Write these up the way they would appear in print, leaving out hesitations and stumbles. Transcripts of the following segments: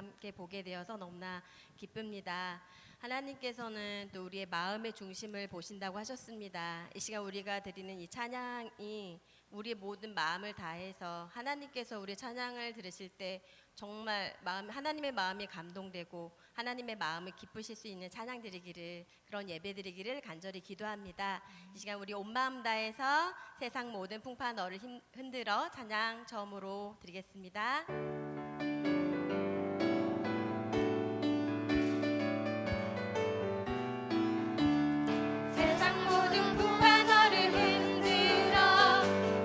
함께 보게 되어서 너무나 기쁩니다. 하나님께서는 또 우리의 마음의 중심을 보신다고 하셨습니다. 이 시간 우리가 드리는 이 찬양이 우리의 모든 마음을 다해서 하나님께서 우리의 찬양을 들으실 때 정말 하나님의 마음이 감동되고 하나님의 마음을 기쁘실 수 있는 찬양 드리기를, 그런 예배 드리기를 간절히 기도합니다. 이 시간 우리 온 마음 다해서 세상 모든 풍파 너를 흔들어 찬양 처음으로 드리겠습니다. 세상 모든 풍파 너를 흔들어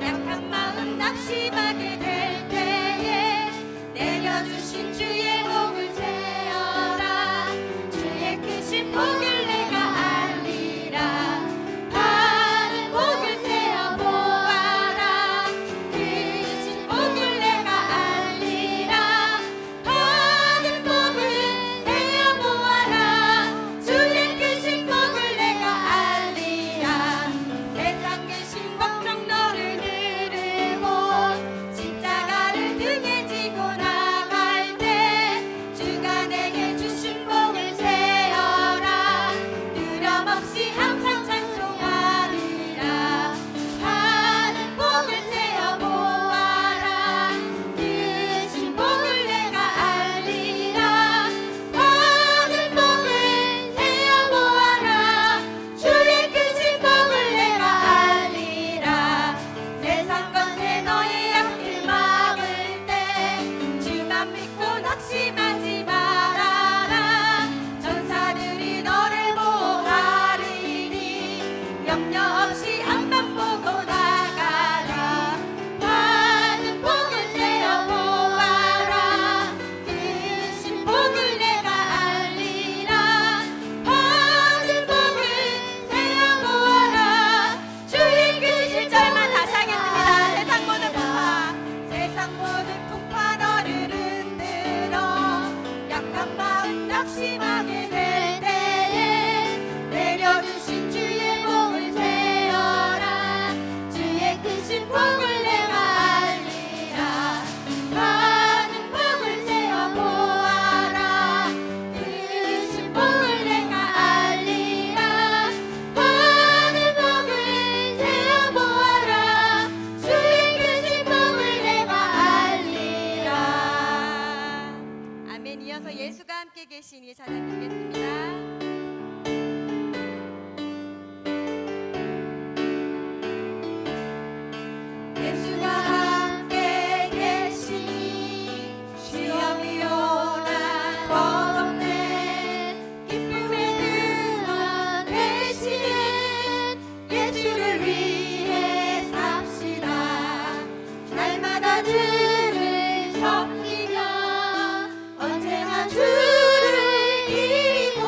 약한 마음 낙심하게 될 때에 내려주신 주의 복을 세어라. 주의 크신 복을 내가 알리라. 받은 복을 세어 보아라. 크신 복을 내가 알리라. 받은 복을 세어 보아라. 주의 크신 복을 내가 알리라. 세상 근심 걱정 너를 누르고 십자가를 등에 지고 나갈 때 주가 내게 주신 복을 세어라. 두려움없이 항상 찬송하리라. 받은 복을 세어 보아라. 크신 복을 내가 알리라. 받은 복을 세어 보아라. 주의 크신 복을 내가 알리라. 세상 권세 너의 앞길 막을 때 주만 믿고 낙심하지 말아라. 전사들이 너를 보호하리니 염려 없이 앞만 보고 나가라. 받은 복을 세어 보아라. 크신 복을 내가 알리라. 받은 복을 세어 보아라. 주의 크신 절만 다시 하겠습니다. 세상 모든 풍파 너를 흔들어 약한 마음 낙심하게 될 때에 내려주신 주의 복을 세어라. 주의 크신 복을 내가 알리라. 받은 복을 세어 보아라. 크신 복을 내가 알리라. 받은 복을 세어 보아라. 주의 크신 복을 내가 알리라. 아멘. 이어서 예수가 함께 계시니 찬양 드리겠습니다. 예수가 함께 계시니 시험이 오나 겁없네. 기쁨의 근원 되시는 예수를 위해 삽시다. 날마다 주를 섬기며 언제나 주를 기리고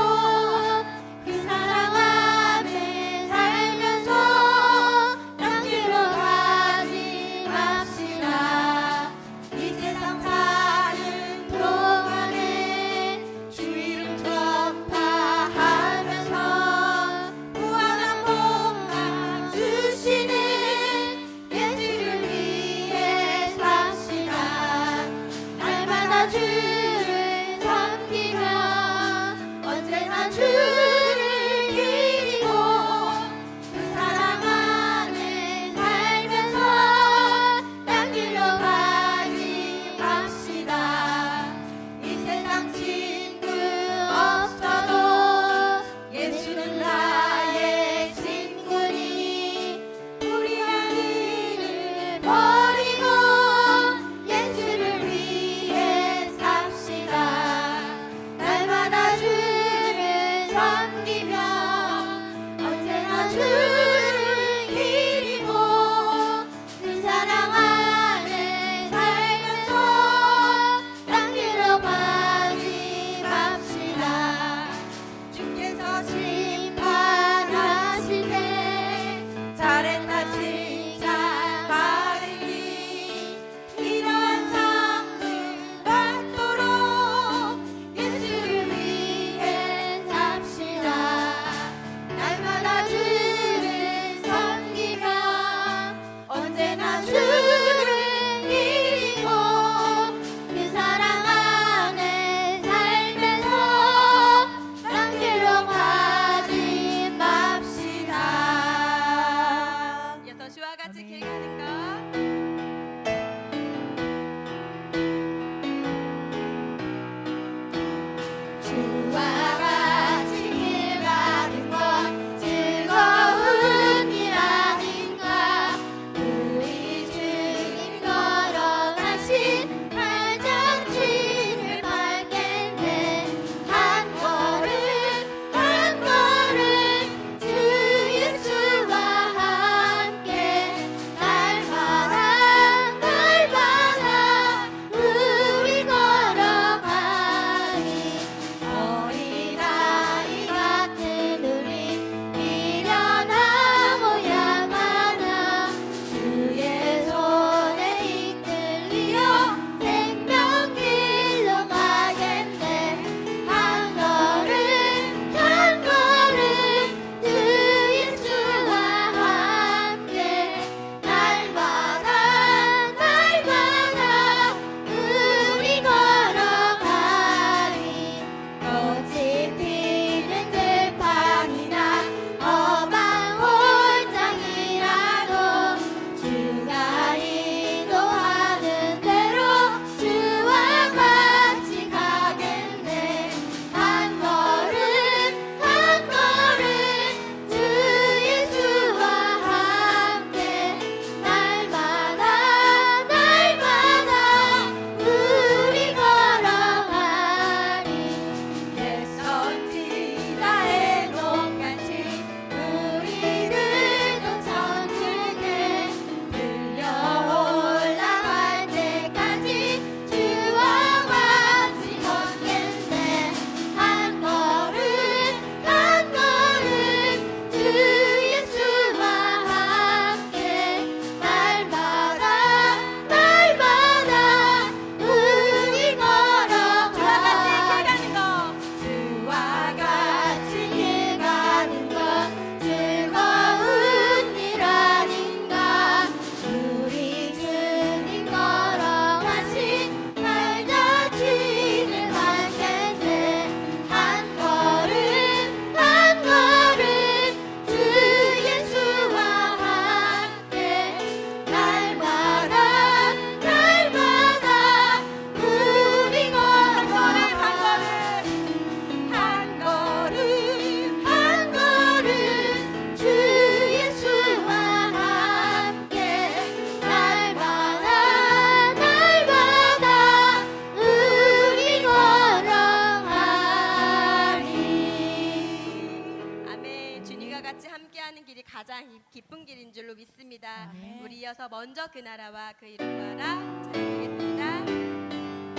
함께하는 길이 가장 기쁜 길인 줄로 믿습니다. 아멘. 우리 이어서 먼저 그 나라와 그 일을 구하라 잘 드리겠습니다.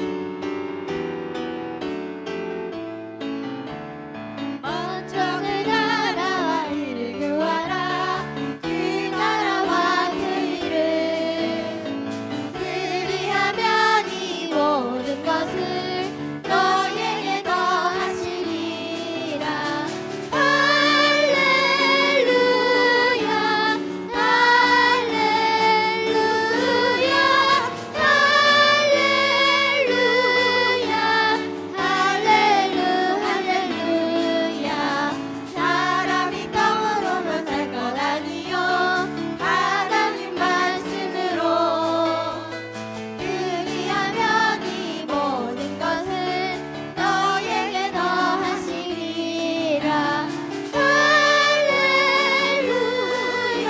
먼저 그 나라와 이를 구하라. 그 나라와 그 일을 그리하면 이 모든 것을 너에게 더하시리라. 할렐루야 할렐루야 할렐루야 할렐루야. 사람이 떡으로만 살 것 아니요 하나님 말씀으로 그리하면 이 모든 것을 너에게 더하시리라. 할렐루야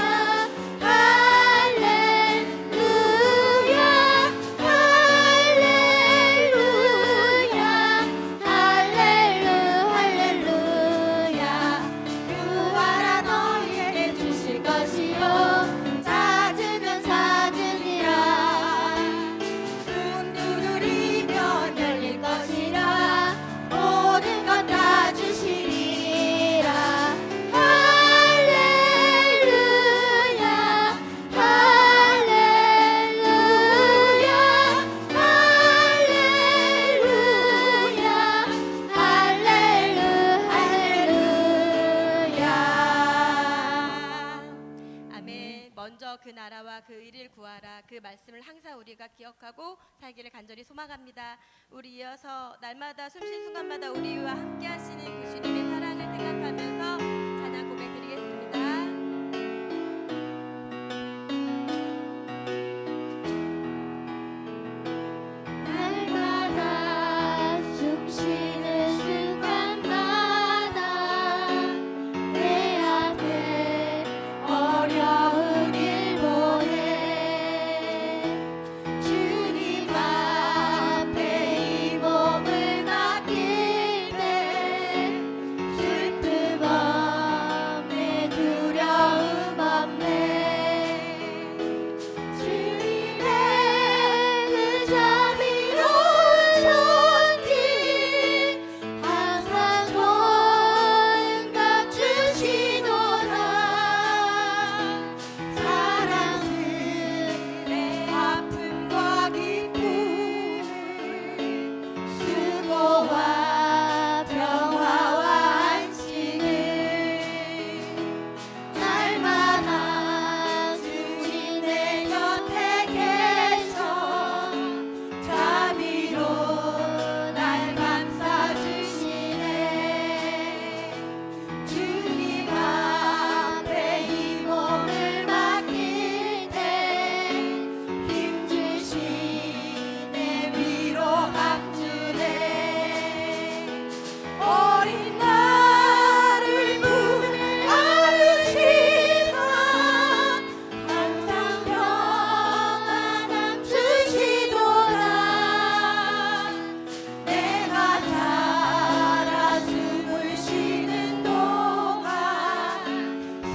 할렐루야 할렐루야. 구하라 너희에게 주실 것이요 찾으면 찾으리라. 문 두드리면 열릴 것이라. 모든 것 다 주시리라. 할렐루야 할렐루야 할렐루야. 아멘. 먼저 그 나라와 그 일을 구하라. 그 말씀을 항상 우리가 기억하고 살기를 간절히 소망합니다. 우리 이어서 날마다 숨쉬는 순간마다 우리와 함께 하시는 그 주님의 사랑을 생각하면서 찬양 고백 드리겠습니다. 날마다 숨쉬는 순간마다 내 앞에 어려운 일 보내 주님 앞에 이 몸을 맡길 때 슬픔 없네 두려움 없네. 주님의 그 자비로운 손길 항상 좋은 값 주시도다. 사랑은 내 아픔과 기쁨을 수고와 평화와 안식을 날마다 주님 내 곁에 계셔 자비로 날 감싸주시네. 주님 앞에 이 몸을 맡길 때 힘주시네 위로 감주네. 어린 나를 안으시사 항상 평안함 주시도다. 내가 살아 숨을 쉬는 동안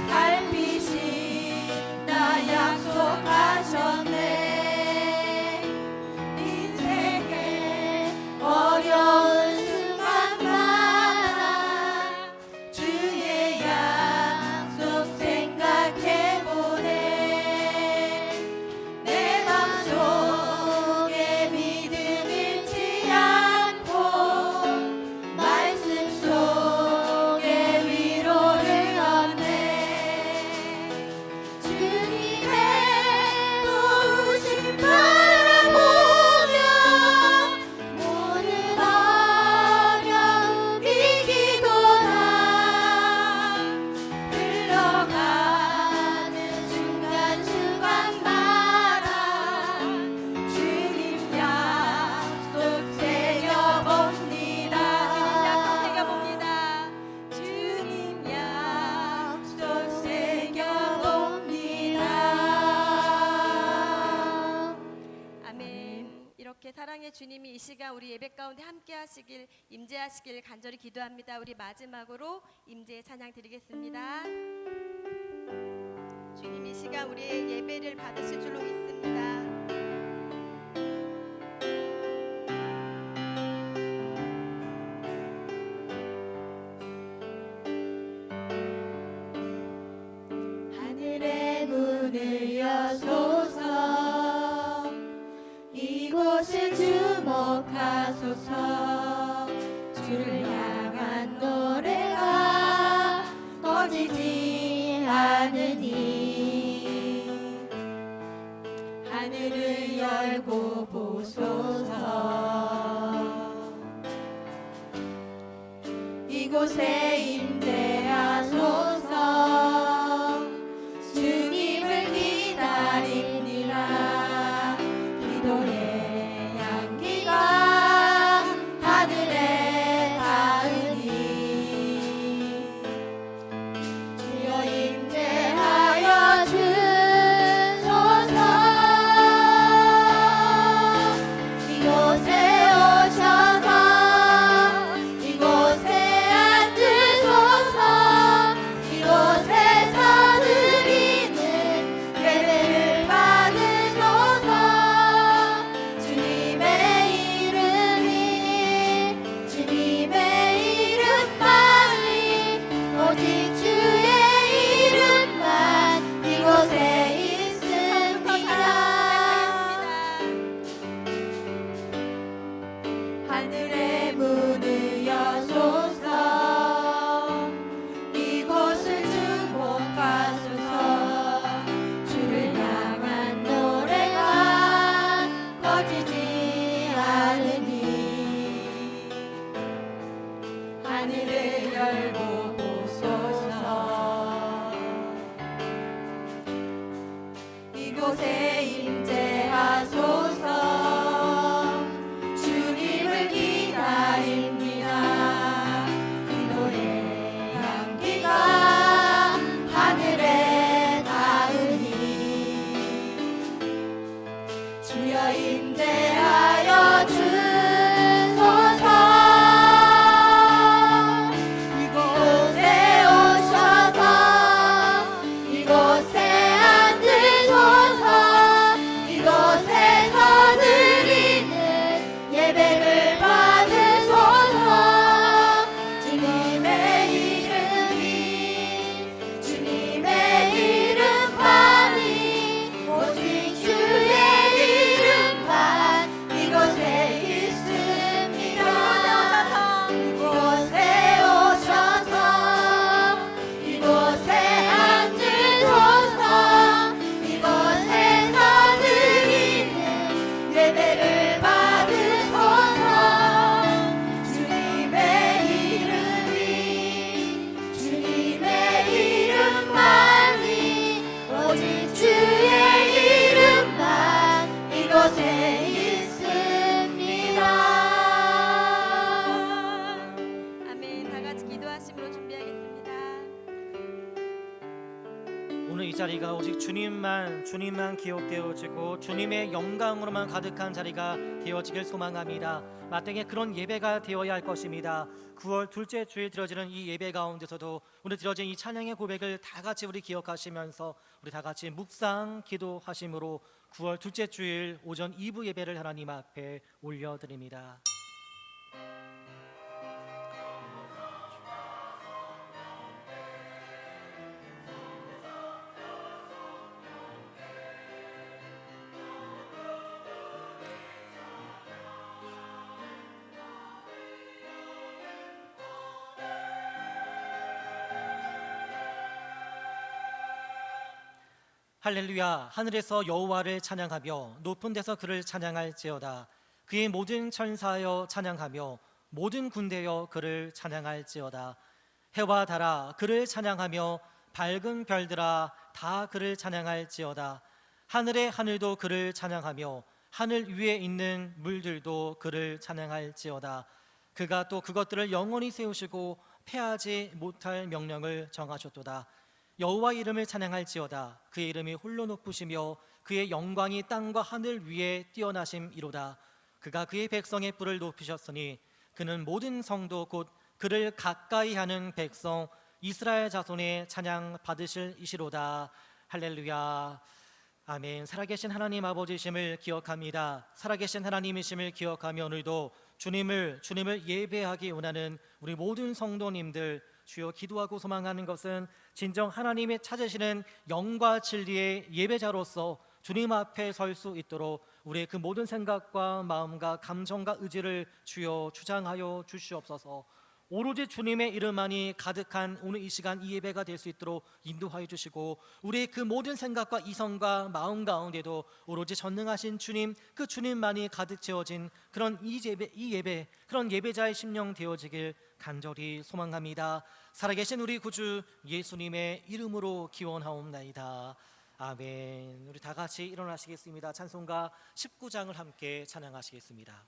살피신다 약속하셨네. 인생의 어려운 순간마다 주의 약속 생각해보네. 내 맘속에 믿음 잃지 않고 말씀 속에 위로를 얻네. 주님의 도우심 바라보며 모든 어려움 이기도다. 흘러가는 순간순간마다 주님 약속 새겨봅니다. 주님 약속 새겨봅니다. 아멘. 이렇게 사랑의 주님이 이 시간 우리 예배 가운데 함께 하시길 임재하시길 간절히 기도합니다. 우리 마지막으로 임재의 찬양 드리겠습니다. 주님 이 시간 우리의 예배를 받으실 줄로 믿습니다. 하늘의 문을 여소서 이곳을 주목하소서 주를 향한 노래가 꺼지지 않으니 하늘을 열고 보소서 이곳에 임재하소서 주님을 기다립니다 기도의 향기가 하늘에 닿으니 주여 임재하여 주소서 이곳에 오셔서 이곳에 앉으소서 이곳에서 드리는 예배를 받으소서 주님의 이름이 주님의 이름만이 오직 주의 이름만 이곳에 있습니다 하늘의 문을 여소서 이곳을 주목하소서 주를 향한 노래가 꺼지지 않으니 하늘을 열고 보소서 이곳에 임재하소서 주님을 기다립니다 기도의 향기가 하늘에 닿으니 주여 임재하여 주소서 이곳에 오셔서 이곳에 앉으소서 이곳에서 드리는 예배를 받으소서 주님의 이름이 주님의 이름만이 오직 주의 이름만 이곳에 있습니다 이곳에 오셔서 이곳에 앉으소서 이곳에서 드리는 예배를 받으소서 주님의 이름이 주님의 이름만이 오직 주의 이름만 이곳에 있습니다 아멘. 다 같이 기도하심으로 준비하겠습니다. 오늘 이 자리가 오직 주님만 기억되어지고 주님의 영광으로만 가득한 자리가 되어지길 소망합니다. 마땅히 그런 예배가 되어야 할 것입니다. 9월 둘째 주일 드려지는 이 예배 가운데서도 오늘 드려진 이 찬양의 고백을 다 같이 우리 기억하시면서 우리 다 같이 묵상 기도하심으로 9월 둘째 주일 오전 2부 예배를 하나님 앞에 올려드립니다. 할렐루야. 하늘에서 여호와를 찬양하며 높은 데서 그를 찬양할지어다. 그의 모든 천사여 찬양하며 모든 군대여 그를 찬양할지어다. 해와 달아 그를 찬양하며 밝은 별들아 다 그를 찬양할지어다. 하늘의 하늘도 그를 찬양하며 하늘 위에 있는 물들도 그를 찬양할지어다. 그가 또 그것들을 영원히 세우시고 패하지 못할 명령을 정하셨도다. 여호와 이름을 찬양할지어다. 그의 이름이 홀로 높으시며 그의 영광이 땅과 하늘 위에 뛰어나심이로다. 그가 그의 백성의 뿔을 높이셨으니 그는 모든 성도 곧 그를 가까이 하는 백성 이스라엘 자손의 찬양 받으실 이시로다. 할렐루야. 아멘. 살아계신 하나님 아버지심을 기억합니다. 살아계신 하나님이심을 기억하며 오늘도 주님을 예배하기 원하는 우리 모든 성도님들, 주여, 기도하고 소망하는 것은 진정 하나님이 찾으시는 영과 진리의 예배자로서 주님 앞에 설 수 있도록 우리의 그 모든 생각과 마음과 감정과 의지를 주여 주장하여 주시옵소서. 오로지 주님의 이름만이 가득한 오늘 이 시간 이 예배가 될 수 있도록 인도하여 주시고, 우리의 그 모든 생각과 이성과 마음 가운데도 오로지 전능하신 주님, 그 주님만이 가득 채워진 그런 이 예배, 그런 예배자의 심령 되어지길 간절히 소망합니다. 살아계신 우리 구주 예수님의 이름으로 기원하옵나이다. 아멘. 우리 다 같이 일어나시겠습니다. 찬송가 19장을 함께 찬양하시겠습니다.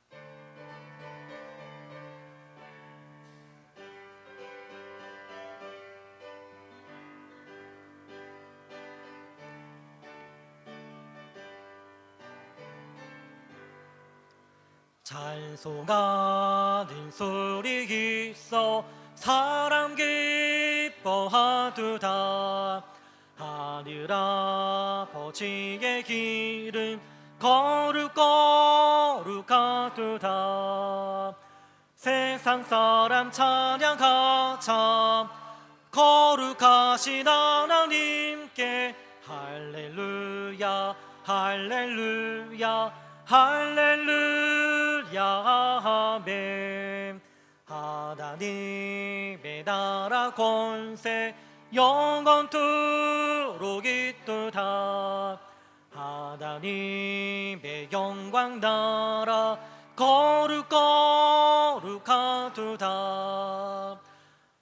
찬송하는 소리 있어 사람 기뻐하도다. 하늘 아버지의 길은 거룩거룩하도다. 세상 사람 찬양하자. 거룩하신 하나님께 할렐루야 할렐루야 할렐루야 아멘. 하나님의 나라 권세 영원토록 있도다. 하나님의 영광 나라 거룩거룩하도다.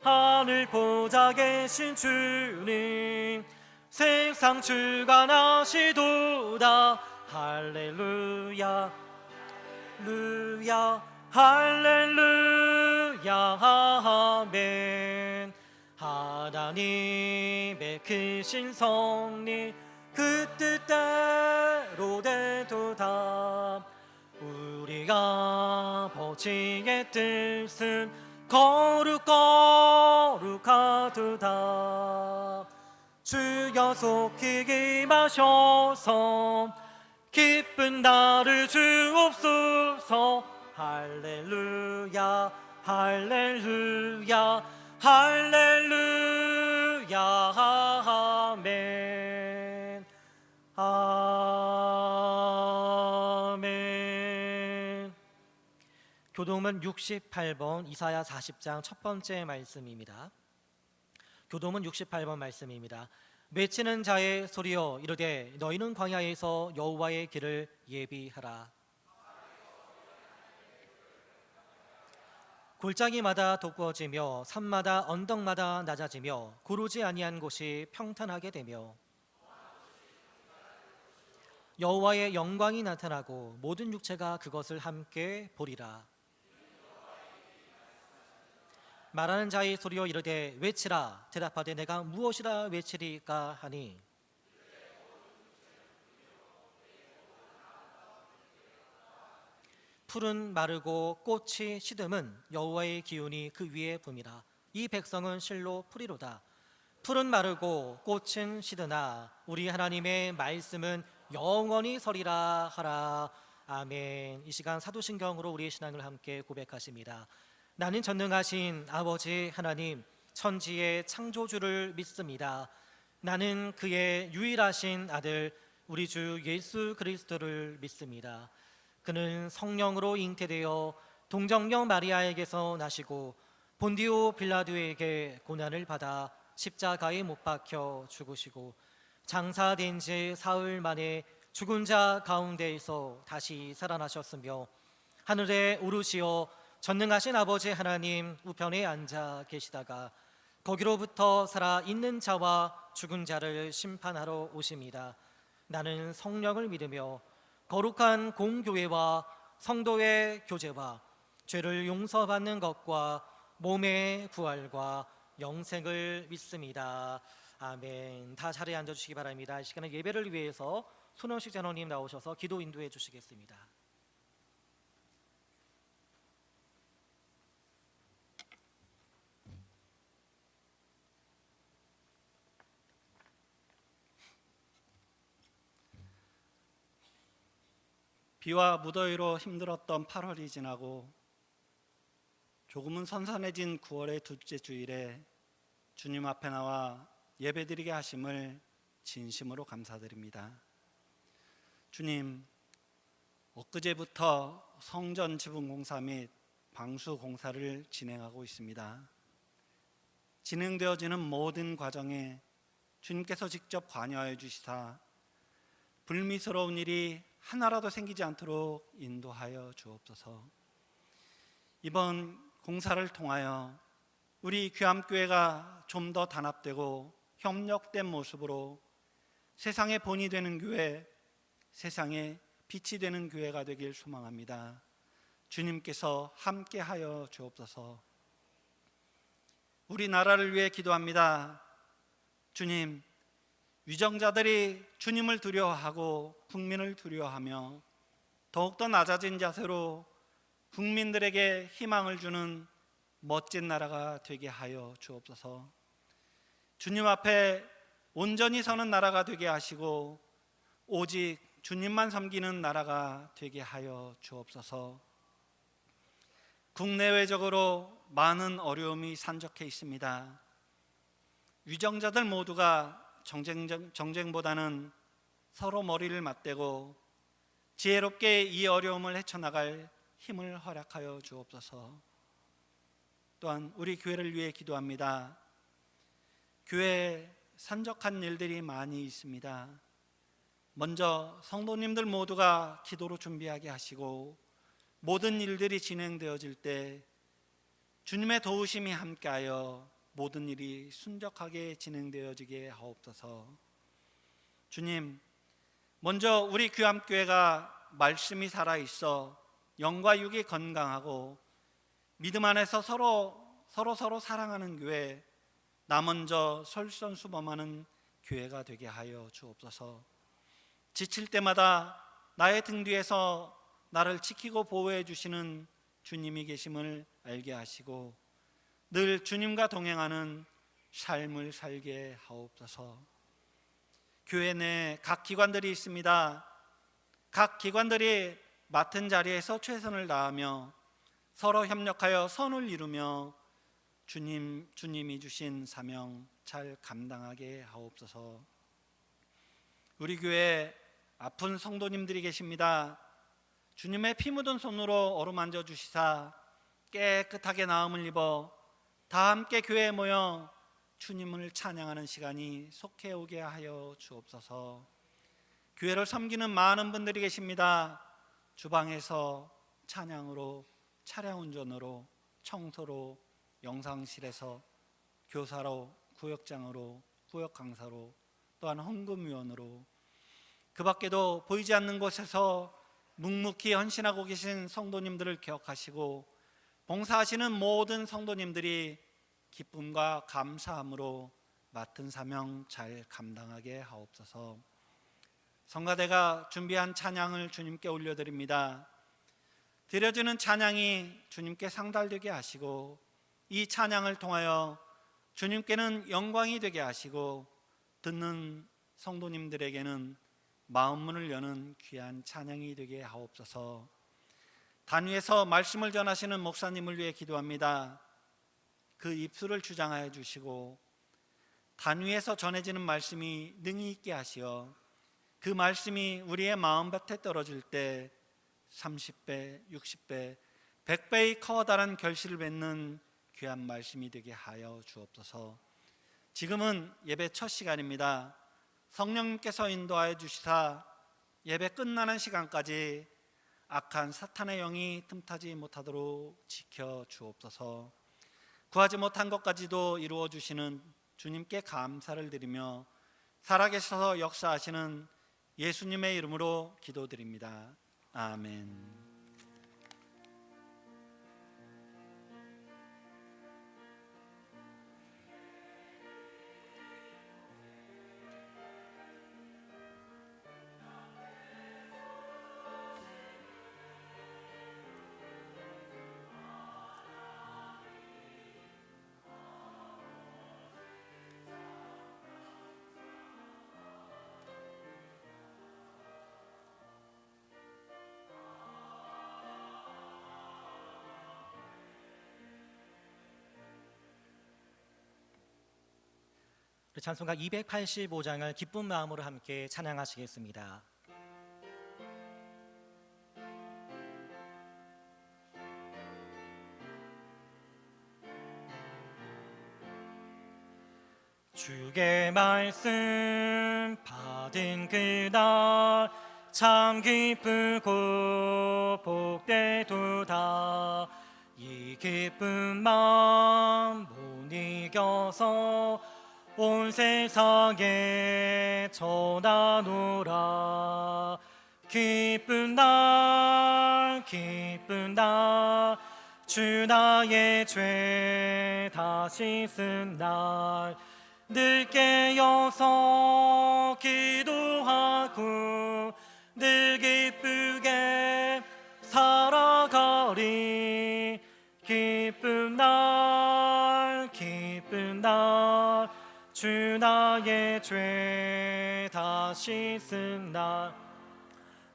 하늘 보좌 계신 주님 세상 주관하시도다. 할렐루야 할렐루야 할렐루야 아멘. 하나님의 크신 섭리 그 뜻대로 되도다. 우리 아버지의 뜻은 거룩거룩하도다. 주여 속히 임하셔서 기쁜 날을 주옵소서. 할렐루야 할렐루야 할렐루야 아멘. 아멘. 교동문 68번 이사야 40장 첫 번째 말씀입니다. 교동문 68번 말씀입니다. 외치는 자의 소리여 이르되 너희는 광야에서 여호와의 길을 예비하라. 골짜기마다 돋구어지며 산마다 언덕마다 낮아지며 구르지 아니한 곳이 평탄하게 되며 여호와의 영광이 나타나고 모든 육체가 그것을 함께 보리라. 말하는 자의 소리여 이르되 외치라. 대답하되 내가 무엇이라 외치리까 하니 풀은 마르고 꽃이 시듬은 여호와의 기운이 그 위에 붐이라. 이 백성은 실로 풀이로다. 풀은 마르고 꽃은 시드나 우리 하나님의 말씀은 영원히 서리라 하라. 아멘. 이 시간 사도신경으로 우리의 신앙을 함께 고백하십니다. 나는 전능하신 아버지 하나님 천지의 창조주를 믿습니다. 나는 그의 유일하신 아들 우리 주 예수 그리스도를 믿습니다. 그는 성령으로 잉태되어 동정녀 마리아에게서 나시고 본디오 빌라도에게 고난을 받아 십자가에 못 박혀 죽으시고 장사된 지 사흘 만에 죽은 자 가운데에서 다시 살아나셨으며 하늘에 오르시어 전능하신 아버지 하나님 우편에 앉아 계시다가 거기로부터 살아 있는 자와 죽은 자를 심판하러 오십니다. 나는 성령을 믿으며 거룩한 공교회와 성도의 교제와 죄를 용서받는 것과 몸의 부활과 영생을 믿습니다. 아멘. 다 자리에 앉아주시기 바랍니다. 이 시간에 예배를 위해서 손원식 장로님 나오셔서 기도 인도해 주시겠습니다. 비와 무더위로 힘들었던 8월이 지나고 조금은 선선해진 9월의 둘째 주일에 주님 앞에 나와 예배드리게 하심을 진심으로 감사드립니다. 주님, 엊그제부터 성전 지붕 공사 및 방수 공사를 진행하고 있습니다. 진행되어지는 모든 과정에 주님께서 직접 관여하여 주시사 불미스러운 일이 하나라도 생기지 않도록 인도하여 주옵소서. 이번 공사를 통하여 우리 귀함교회가 좀 더 단합되고 협력된 모습으로 세상의 본이 되는 교회, 세상의 빛이 되는 교회가 되길 소망합니다. 주님께서 함께하여 주옵소서. 우리나라를 위해 기도합니다. 주님, 위정자들이 주님을 두려워하고 국민을 두려워하며 더욱더 낮아진 자세로 국민들에게 희망을 주는 멋진 나라가 되게 하여 주옵소서. 주님 앞에 온전히 서는 나라가 되게 하시고 오직 주님만 섬기는 나라가 되게 하여 주옵소서. 국내외적으로 많은 어려움이 산적해 있습니다. 위정자들 모두가 정쟁보다는 서로 머리를 맞대고 지혜롭게 이 어려움을 헤쳐나갈 힘을 허락하여 주옵소서. 또한 우리 교회를 위해 기도합니다. 교회에 산적한 일들이 많이 있습니다. 먼저 성도님들 모두가 기도로 준비하게 하시고 모든 일들이 진행되어질 때 주님의 도우심이 함께하여 모든 일이 순적하게 진행되어지게 하옵소서. 주님, 먼저 우리 귀함교회가 말씀이 살아있어 영과 육이 건강하고 믿음 안에서 서로 사랑하는 교회, 나 먼저 솔선수범하는 교회가 되게 하여 주옵소서. 지칠 때마다 나의 등 뒤에서 나를 지키고 보호해 주시는 주님이 계심을 알게 하시고 늘 주님과 동행하는 삶을 살게 하옵소서. 교회 내 각 기관들이 있습니다. 각 기관들이 맡은 자리에서 최선을 다하며 서로 협력하여 선을 이루며 주님이 주신 사명 잘 감당하게 하옵소서. 우리 교회에 아픈 성도님들이 계십니다. 주님의 피 묻은 손으로 어루만져 주시사 깨끗하게 나음을 입어 다 함께 교회에 모여 주님을 찬양하는 시간이 속해 오게 하여 주옵소서. 교회를 섬기는 많은 분들이 계십니다. 주방에서 찬양으로, 차량 운전으로, 청소로, 영상실에서, 교사로, 구역장으로, 구역 강사로, 또한 헌금위원으로, 그 밖에도 보이지 않는 곳에서 묵묵히 헌신하고 계신 성도님들을 기억하시고 봉사하시는 모든 성도님들이 기쁨과 감사함으로 맡은 사명 잘 감당하게 하옵소서. 성가대가 준비한 찬양을 주님께 올려드립니다. 드려지는 찬양이 주님께 상달되게 하시고 이 찬양을 통하여 주님께는 영광이 되게 하시고 듣는 성도님들에게는 마음문을 여는 귀한 찬양이 되게 하옵소서. 단위에서 말씀을 전하시는 목사님을 위해 기도합니다. 그 입술을 주장하여 주시고 단위에서 전해지는 말씀이 능히 있게 하시어 그 말씀이 우리의 마음밭에 떨어질 때 30배, 60배, 100배의 커다란 결실을 맺는 귀한 말씀이 되게 하여 주옵소서. 지금은 예배 첫 시간입니다. 성령님께서 인도하여 주시사 예배 끝나는 시간까지 악한 사탄의 영이 틈타지 못하도록 지켜 주옵소서. 구하지 못한 것까지도 이루어 주시는 주님께 감사를 드리며 살아계셔서 역사하시는 예수님의 이름으로 기도드립니다. 아멘. 우리 찬송가 285장을 기쁜 마음으로 함께 찬양하시겠습니다. 주의 말씀 받은 그날 참 기쁘고 복되도다. 이 기쁜 마음 못 이겨서 온 세상에 전하노라. 기쁜 날 주 나의 죄 다시 쓴 날 늘 깨어서 기도하고 늘 기쁘게 살아가리. 기쁜 날 주 나의 죄 다시 쓴 날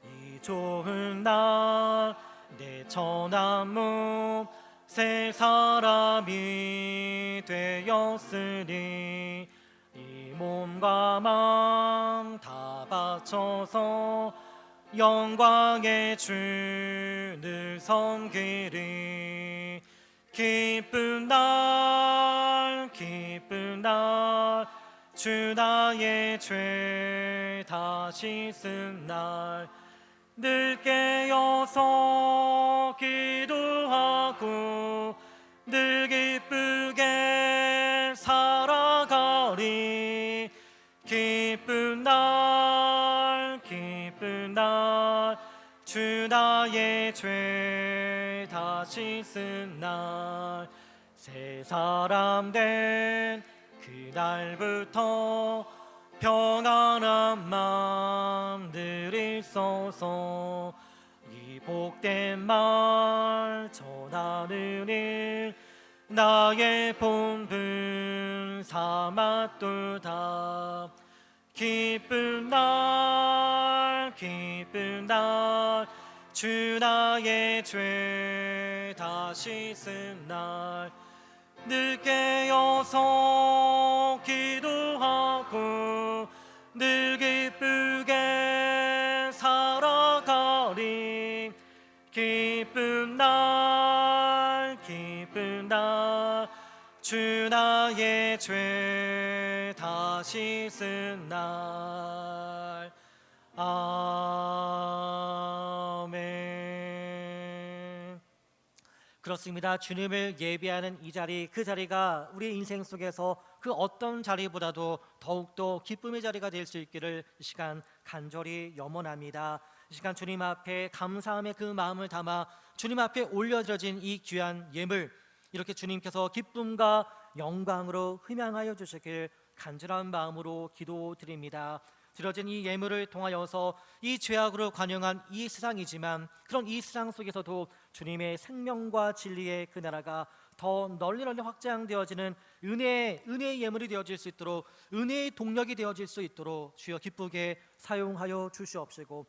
이 좋은 날 내 천한 몸 새 사람이 되었으니 이 몸과 마음 다 바쳐서 영광의 주를 섬기리. 기쁜 날 주 나의 죄 다시 쓴 날 늘 깨어서 기도하고 늘 기쁘게 살아가리. 기쁜 날 주 나의 죄 다시 쓴 날 새 사람 된 그날부터 평안한 마음 늘 있어서 이 복된 말 전하는 일 나의 본분 삼았도다. 기쁜 날 주 나의 죄 다시 쓴 날 늘 깨어서 기도하고 늘 기쁘게 살아가리. 기쁜 날 주 나의 죄 다시 쓴 날 아멘. 그렇습니다. 주님을 예배하는 이 자리, 그 자리가 우리 인생 속에서 그 어떤 자리보다도 더욱더 기쁨의 자리가 될 수 있기를 이 시간 간절히 염원합니다. 이 시간 주님 앞에 감사함의 그 마음을 담아 주님 앞에 올려드려진 이 귀한 예물, 이렇게 주님께서 기쁨과 영광으로 흠양하여 주시길 간절한 마음으로 기도드립니다. 드려진 이 예물을 통하여서 이 죄악으로 관영한 이 세상이지만 그런 이 세상 속에서도 주님의 생명과 진리의 그 나라가 더 널리 확장되어지는 은혜의 예물이 되어질 수 있도록, 은혜의 동력이 되어질 수 있도록 주여 기쁘게 사용하여 주시옵시고,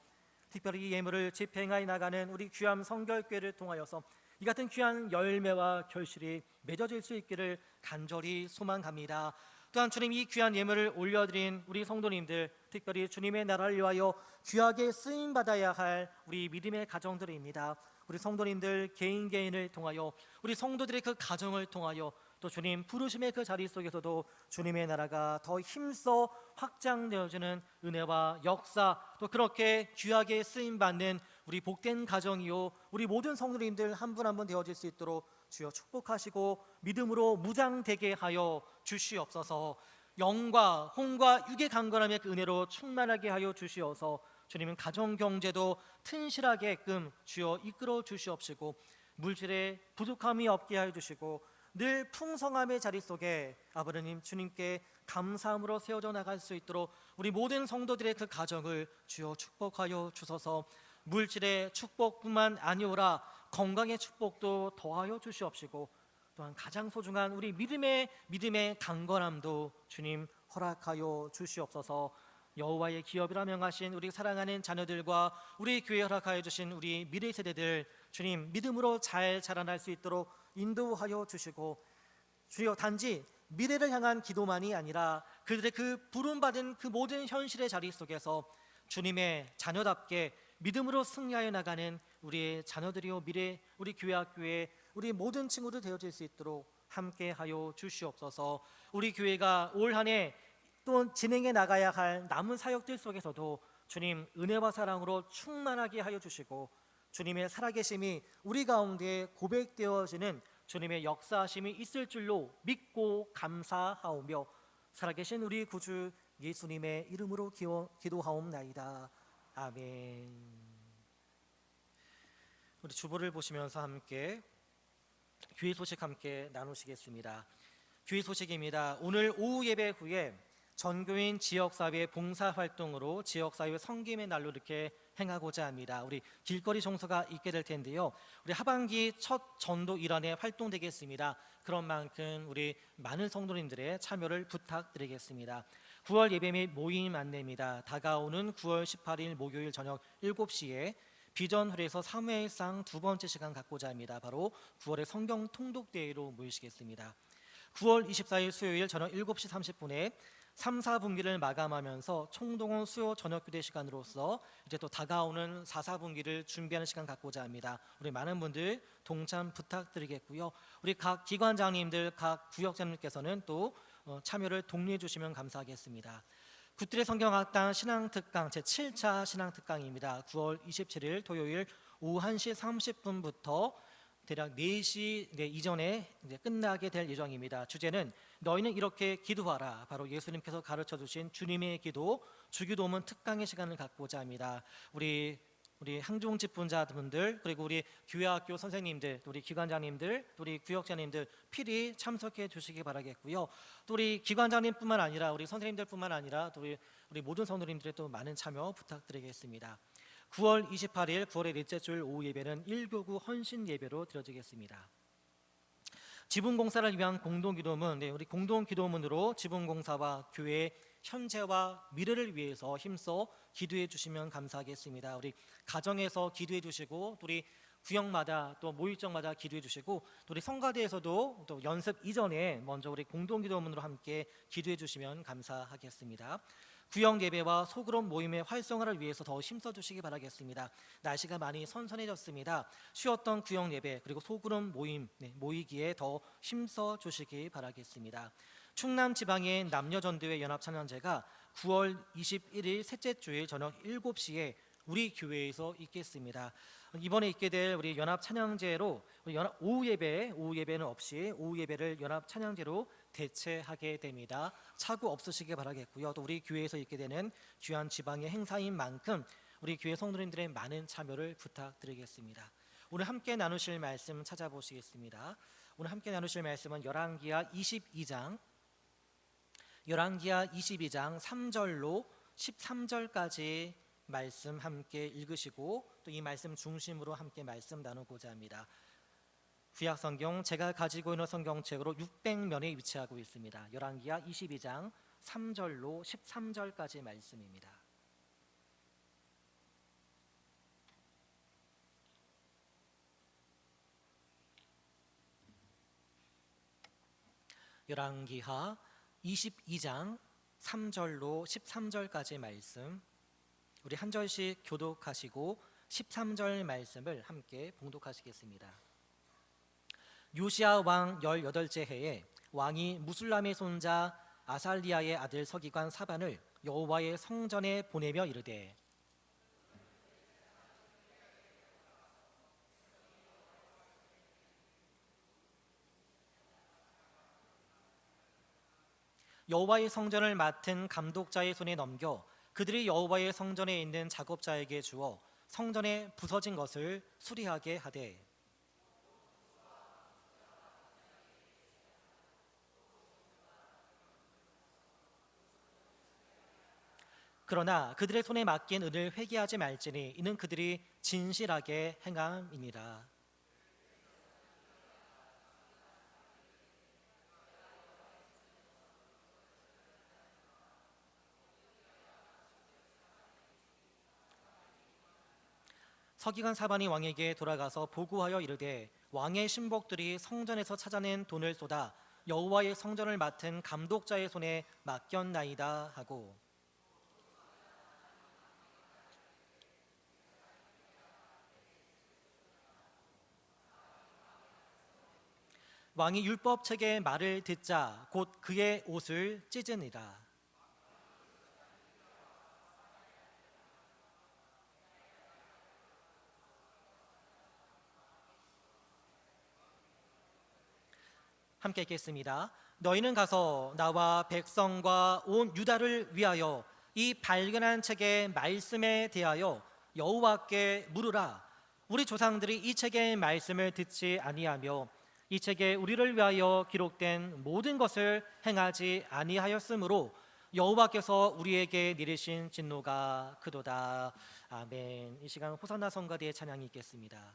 특별히 이 예물을 집행하여 나가는 우리 귀한 성결교회를 통하여서 이 같은 귀한 열매와 결실이 맺어질 수 있기를 간절히 소망합니다. 또한 주님 이 귀한 예물을 올려드린 우리 성도님들, 특별히 주님의 나라를 위하여 귀하게 쓰임받아야 할 우리 믿음의 가정들입니다. 우리 성도님들 개인을 통하여, 우리 성도들의 그 가정을 통하여, 또 주님 부르심의 그 자리 속에서도 주님의 나라가 더 힘써 확장되어지는 은혜와 역사, 또 그렇게 귀하게 쓰임받는 우리 복된 가정이요 우리 모든 성도님들 한 분 한 분 되어질 수 있도록 주여 축복하시고 믿음으로 무장되게 하여 주시옵소서. 영과 홍과 육의 강건함의 그 은혜로 충만하게 하여 주시어서 주님은 가정 경제도 튼실하게끔 주여 이끌어 주시옵시고, 물질에 부족함이 없게 하여 주시고 늘 풍성함의 자리 속에 아버님 주님께 감사함으로 세워져 나갈 수 있도록 우리 모든 성도들의 그 가정을 주여 축복하여 주소서. 물질의 축복뿐만 아니오라 건강의 축복도 더하여 주시옵시고, 또한 가장 소중한 우리 믿음의 강건함도 주님 허락하여 주시옵소서. 여호와의 기업이라 명하신 우리 사랑하는 자녀들과 우리 교회 허락하여 주신 우리 미래 세대들 주님 믿음으로 잘 자라날 수 있도록 인도하여 주시고, 주여 단지 미래를 향한 기도만이 아니라 그들의 그 부름받은 그 모든 현실의 자리 속에서 주님의 자녀답게 믿음으로 승리하여 나가는 우리의 자녀들이요 미래 우리 교회 학교에 우리 모든 친구들 되어질 수 있도록 함께하여 주시옵소서. 우리 교회가 올 한 해 또 진행해 나가야 할 남은 사역들 속에서도 주님 은혜와 사랑으로 충만하게 하여 주시고 주님의 살아계심이 우리 가운데 고백되어지는 주님의 역사하심이 있을 줄로 믿고 감사하오며 살아계신 우리 구주 예수님의 이름으로 기도하옵나이다. 아멘. 우리 주보를 보시면서 함께 교회 소식 함께 나누시겠습니다. 교회 소식입니다. 오늘 오후 예배 후에 전교인 지역사회 봉사활동으로 지역사회 섬김의 날로 이렇게 행하고자 합니다. 우리 길거리 청소가 있게 될 텐데요. 우리 하반기 첫 전도 일환에 활동되겠습니다. 그런 만큼 우리 많은 성도님들의 참여를 부탁드리겠습니다. 9월 예배 및 모임 안내입니다. 다가오는 9월 18일 목요일 저녁 7시에 비전홀에서 사무엘상 두 번째 시간 갖고자 합니다. 바로 9월의 성경 통독대회로 모이시겠습니다. 9월 24일 수요일 저녁 7시 30분에 3, 4분기를 마감하면서 총동원 수요 저녁교대 시간으로서 이제 또 다가오는 4, 4분기를 준비하는 시간 갖고자 합니다. 우리 많은 분들 동참 부탁드리겠고요. 우리 각 기관장님들, 각 구역장님께서는 또 참여를 독려해 주시면 감사하겠습니다. 굿들의 성경학당 신앙특강 제7차 신앙특강입니다. 9월 27일 토요일 오후 1시 30분부터 대략 4시 이전에 이제 끝나게 될 예정입니다. 주제는 너희는 이렇게 기도하라. 바로 예수님께서 가르쳐 주신 주님의 기도, 주기도문 특강의 시간을 갖고자 합니다. 우리 항종 집분자분들 그리고 우리 교회학교 선생님들, 우리 기관장님들, 우리 구역장님들 필히 참석해 주시기 바라겠고요. 또 우리 기관장님뿐만 아니라 우리 선생님들뿐만 아니라 또 우리 모든 성도님들의 또 많은 참여 부탁드리겠습니다. 9월 28일 9월의 넷째 주일 오후 예배는 1교구 헌신 예배로 드려지겠습니다. 지붕공사를 위한 공동기도문, 우리 공동기도문으로 지붕공사와 교회 현재와 미래를 위해서 힘써 기도해 주시면 감사하겠습니다. 우리 가정에서 기도해 주시고 또 우리 구역마다 또 모일정마다 기도해 주시고 또 우리 성가대에서도 또 연습 이전에 먼저 우리 공동기도문으로 함께 기도해 주시면 감사하겠습니다. 구역 예배와 소그룹 모임의 활성화를 위해서 더 힘써 주시기 바라겠습니다. 날씨가 많이 선선해졌습니다. 쉬었던 구역 예배 그리고 소그룹 모임 모이기에 더 힘써 주시기 바라겠습니다. 충남 지방의 남녀전도회 연합찬양제가 9월 21일 셋째 주일 저녁 7시에 우리 교회에서 있겠습니다. 이번에 있게 될 우리 연합찬양제로 우리 오후 예배는 없이 오후 예배를 연합찬양제로 대체하게 됩니다. 착오 없으시길 바라겠고요. 또 우리 교회에서 있게 되는 귀한 지방의 행사인 만큼 우리 교회 성도님들의 많은 참여를 부탁드리겠습니다. 오늘 함께 나누실 말씀 찾아보시겠습니다. 오늘 함께 나누실 말씀은 열왕기하 22장 3절로 13절까지 말씀 함께 읽으시고 또 이 말씀 중심으로 함께 말씀 나누고자 합니다. 구약성경 제가 가지고 있는 성경책으로 600면에 위치하고 있습니다. 열왕기하 22장 3절로 13절까지 말씀입니다. 열왕기하 22장 3절로 13절까지 말씀 우리 한 절씩 교독하시고 13절 말씀을 함께 봉독하시겠습니다. 요시야 왕 18째 해에 왕이 무술람의 손자 아살리아의 아들 서기관 사반을 여호와의 성전에 보내며 이르되 여호와의 성전을 맡은 감독자의 손에 넘겨 그들이 여호와의 성전에 있는 작업자에게 주어 성전에 부서진 것을 수리하게 하되 그러나 그들의 손에 맡긴 은을 회개하지 말지니 이는 그들이 진실하게 행함이니라. 서기관 사반이 왕에게 돌아가서 보고하여 이르되 왕의 신복들이 성전에서 찾아낸 돈을 쏟아 여호와의 성전을 맡은 감독자의 손에 맡겼나이다 하고 왕이 율법책의 말을 듣자 곧 그의 옷을 찢으니라. 함께 읽겠습니다. 너희는 가서 나와 백성과 온 유다를 위하여 이 발견한 책의 말씀에 대하여 여호와께 물으라. 우리 조상들이 이 책의 말씀을 듣지 아니하며 이 책에 우리를 위하여 기록된 모든 것을 행하지 아니하였으므로 여호와께서 우리에게 내리신 진노가 크도다. 아멘. 이 시간 호산나 성가대의 찬양이 있겠습니다.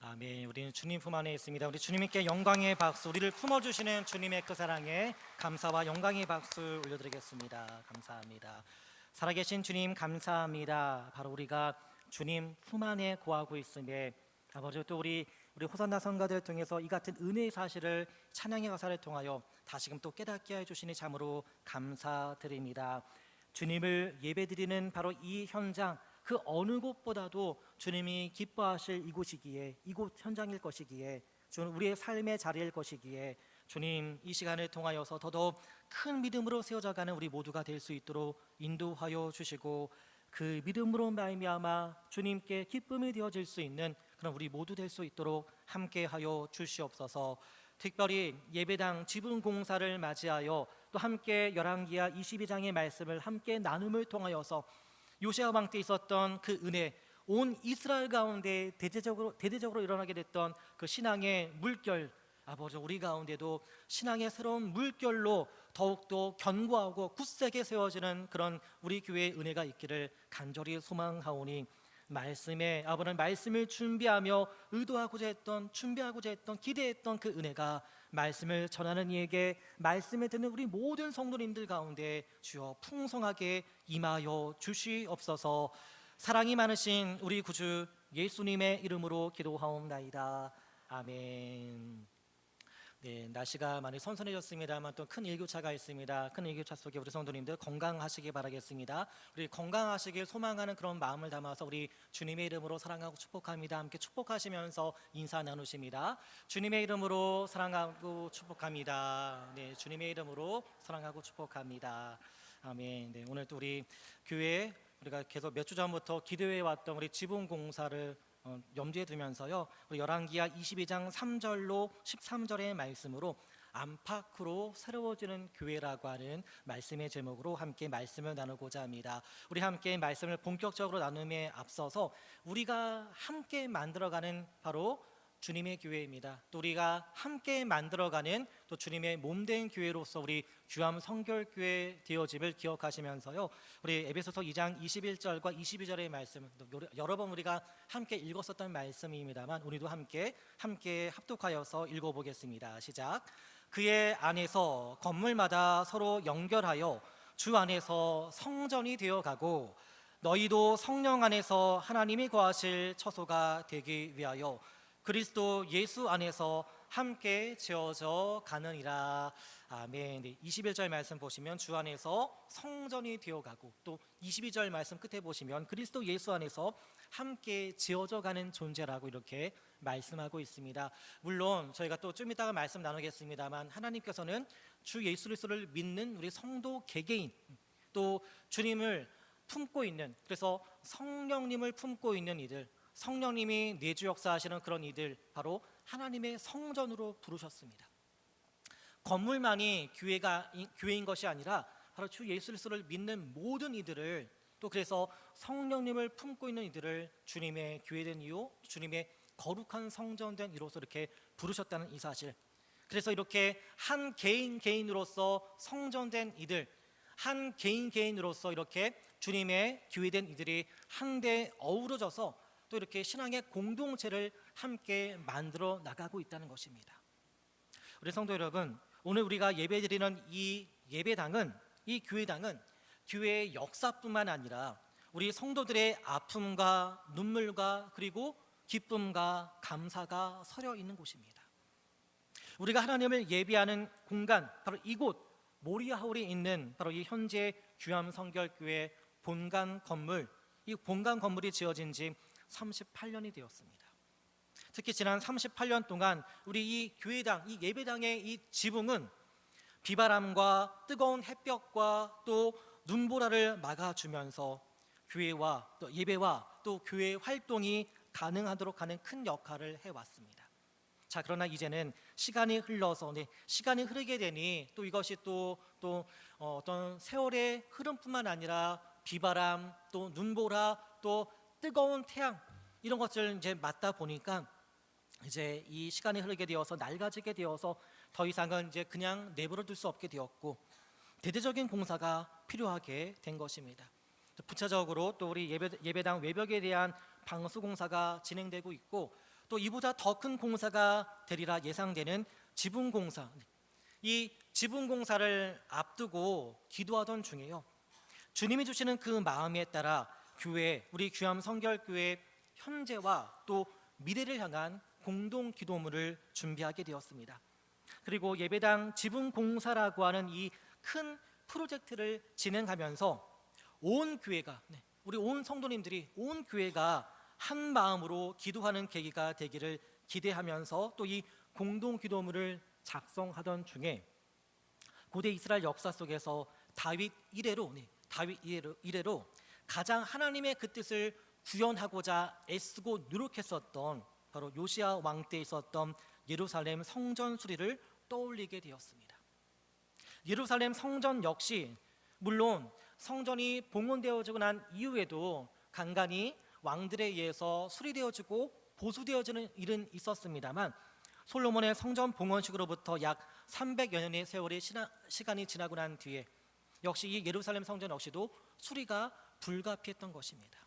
아멘. 우리는 주님 품 안에 있습니다. 우리 주님께 영광의 박수, 우리를 품어주시는 주님의 그 사랑에 감사와 영광의 박수 올려드리겠습니다. 감사합니다. 살아계신 주님 감사합니다. 바로 우리가 주님 품 안에 거하고 있음에 아버지 또 우리 호산나 성가들 통해서 이 같은 은혜의 사실을 찬양의 가사를 통하여 다시금 또 깨닫게 해주시니 참으로 감사드립니다. 주님을 예배드리는 바로 이 현장, 그 어느 곳보다도 주님이 기뻐하실 이곳이기에, 이곳 현장일 것이기에, 주님 우리의 삶의 자리일 것이기에 주님 이 시간을 통하여서 더더욱 큰 믿음으로 세워져가는 우리 모두가 될 수 있도록 인도하여 주시고, 그 믿음으로 말미암아 주님께 기쁨이 되어질 수 있는 그런 우리 모두 될 수 있도록 함께하여 주시옵소서. 특별히 예배당 지붕 공사를 맞이하여 또 함께 열왕기하 22장의 말씀을 함께 나눔을 통하여서 요시아 왕 때 있었던 그 은혜, 온 이스라엘 가운데 대대적으로 일어나게 됐던 그 신앙의 물결, 아버지 우리 가운데도 신앙의 새로운 물결로 더욱더 견고하고 굳세게 세워지는 그런 우리 교회의 은혜가 있기를 간절히 소망하오니, 말씀에 아버지는 말씀을 준비하며 의도하고자 했던, 준비하고자 했던, 기대했던 그 은혜가 말씀을 전하는 이에게, 말씀을 듣는 우리 모든 성도님들 가운데 주여 풍성하게 임하여 주시옵소서. 사랑이 많으신 우리 구주 예수님의 이름으로 기도하옵나이다. 아멘. 네, 날씨가 많이 선선해졌습니다만 또 큰 일교차가 있습니다. 큰 일교차 속에 우리 성도님들 건강하시기 바라겠습니다. 우리 건강하시길 소망하는 그런 마음을 담아서 우리 주님의 이름으로 사랑하고 축복합니다. 함께 축복하시면서 인사 나누십니다. 주님의 이름으로 사랑하고 축복합니다. 네, 주님의 이름으로 사랑하고 축복합니다. 아멘. 네, 오늘 또 우리 교회에 우리가 계속 몇 주 전부터 기도해 왔던 우리 지붕 공사를 염두에 두면서요, 우리 열왕기하 22장 3절로 13절의 말씀으로 안팎으로 새로워지는 교회라고 하는 말씀의 제목으로 함께 말씀을 나누고자 합니다. 우리 함께 말씀을 본격적으로 나눔에 앞서서 우리가 함께 만들어가는 바로 주님의 교회입니다. 또 우리가 함께 만들어가는 또 주님의 몸된 교회로서 우리 규암 성결교회 되어짐을 기억하시면서요, 우리 에베소서 2장 21절과 22절의 말씀, 여러 번 우리가 함께 읽었었던 말씀입니다만 오늘도 함께 합독하여서 읽어보겠습니다. 시작. 그의 안에서 건물마다 서로 연결하여 주 안에서 성전이 되어가고 너희도 성령 안에서 하나님이 거하실 처소가 되기 위하여 그리스도 예수 안에서 함께 지어져 가느니라. 아멘. 네, 21절 말씀 보시면 주 안에서 성전이 되어가고, 또 22절 말씀 끝에 보시면 그리스도 예수 안에서 함께 지어져 가는 존재라고 이렇게 말씀하고 있습니다. 물론 저희가 또 좀 이따가 말씀 나누겠습니다만 하나님께서는 주 예수 그리스도를 믿는 우리 성도 개개인, 또 주님을 품고 있는, 그래서 성령님을 품고 있는 이들, 성령님이 내주 역사하시는 그런 이들, 바로 하나님의 성전으로 부르셨습니다. 건물만이 교회인 것이 아니라 바로 주 예수 그리스도를 믿는 모든 이들을, 또 그래서 성령님을 품고 있는 이들을 주님의 교회된 이요, 주님의 거룩한 성전된 이로서 이렇게 부르셨다는 이 사실. 그래서 이렇게 한 개인으로서 성전된 이들, 한 개인으로서 이렇게 주님의 교회된 이들이 한데 어우러져서 또 이렇게 신앙의 공동체를 함께 만들어 나가고 있다는 것입니다. 우리 성도 여러분, 오늘 우리가 예배드리는 이 예배당은, 이 교회당은 교회의 역사뿐만 아니라 우리 성도들의 아픔과 눈물과 그리고 기쁨과 감사가 서려 있는 곳입니다. 우리가 하나님을 예배하는 공간, 바로 이곳 모리아홀이 있는 바로 이 현재 규암 성결교회 본관 건물, 이 본관 건물이 지어진 지 38년이 되었습니다. 특히 지난 38년 동안 우리 이 교회당, 이 예배당의 이 지붕은 비바람과 뜨거운 햇볕과 또 눈보라를 막아주면서 교회와 또 예배와 또 교회 활동이 가능하도록 하는 큰 역할을 해왔습니다. 자, 그러나 이제는 시간이 흘러서, 시간이 흐르게 되니 또 이것이 또 어떤 세월의 흐름뿐만 아니라 비바람, 또 눈보라, 또 뜨거운 태양, 이런 것을 이제 맞다 보니까 이제 이 시간이 흐르게 되어서 낡아지게 되어서 더 이상은 이제 그냥 내버려 둘 수 없게 되었고, 대대적인 공사가 필요하게 된 것입니다. 부차적으로 또 우리 예배당 외벽에 대한 방수 공사가 진행되고 있고, 또 이보다 더 큰 공사가 되리라 예상되는 지붕 공사. 이 지붕 공사를 앞두고 기도하던 중에요. 주님이 주시는 그 마음에 따라 교회, 우리 귀암 성결교회 현재와 또 미래를 향한 공동 기도문을 준비하게 되었습니다. 그리고 예배당 지붕 공사라고 하는 이 큰 프로젝트를 진행하면서 온 교회가, 우리 온 성도님들이 온 교회가 한 마음으로 기도하는 계기가 되기를 기대하면서 또 이 공동 기도문을 작성하던 중에 고대 이스라엘 역사 속에서 다윗 이래로 가장 하나님의 그 뜻을 구현하고자 애쓰고 노력했었던 바로 요시야 왕 때 있었던 예루살렘 성전 수리를 떠올리게 되었습니다. 예루살렘 성전 역시 물론 성전이 봉헌되어지고 난 이후에도 간간히 왕들에 의해서 수리되어지고 보수되어지는 일은 있었습니다만 솔로몬의 성전 봉헌식으로부터 약 300여 년의 세월의 시간이 지나고 난 뒤에 역시 이 예루살렘 성전 역시도 수리가 불가피했던 것입니다.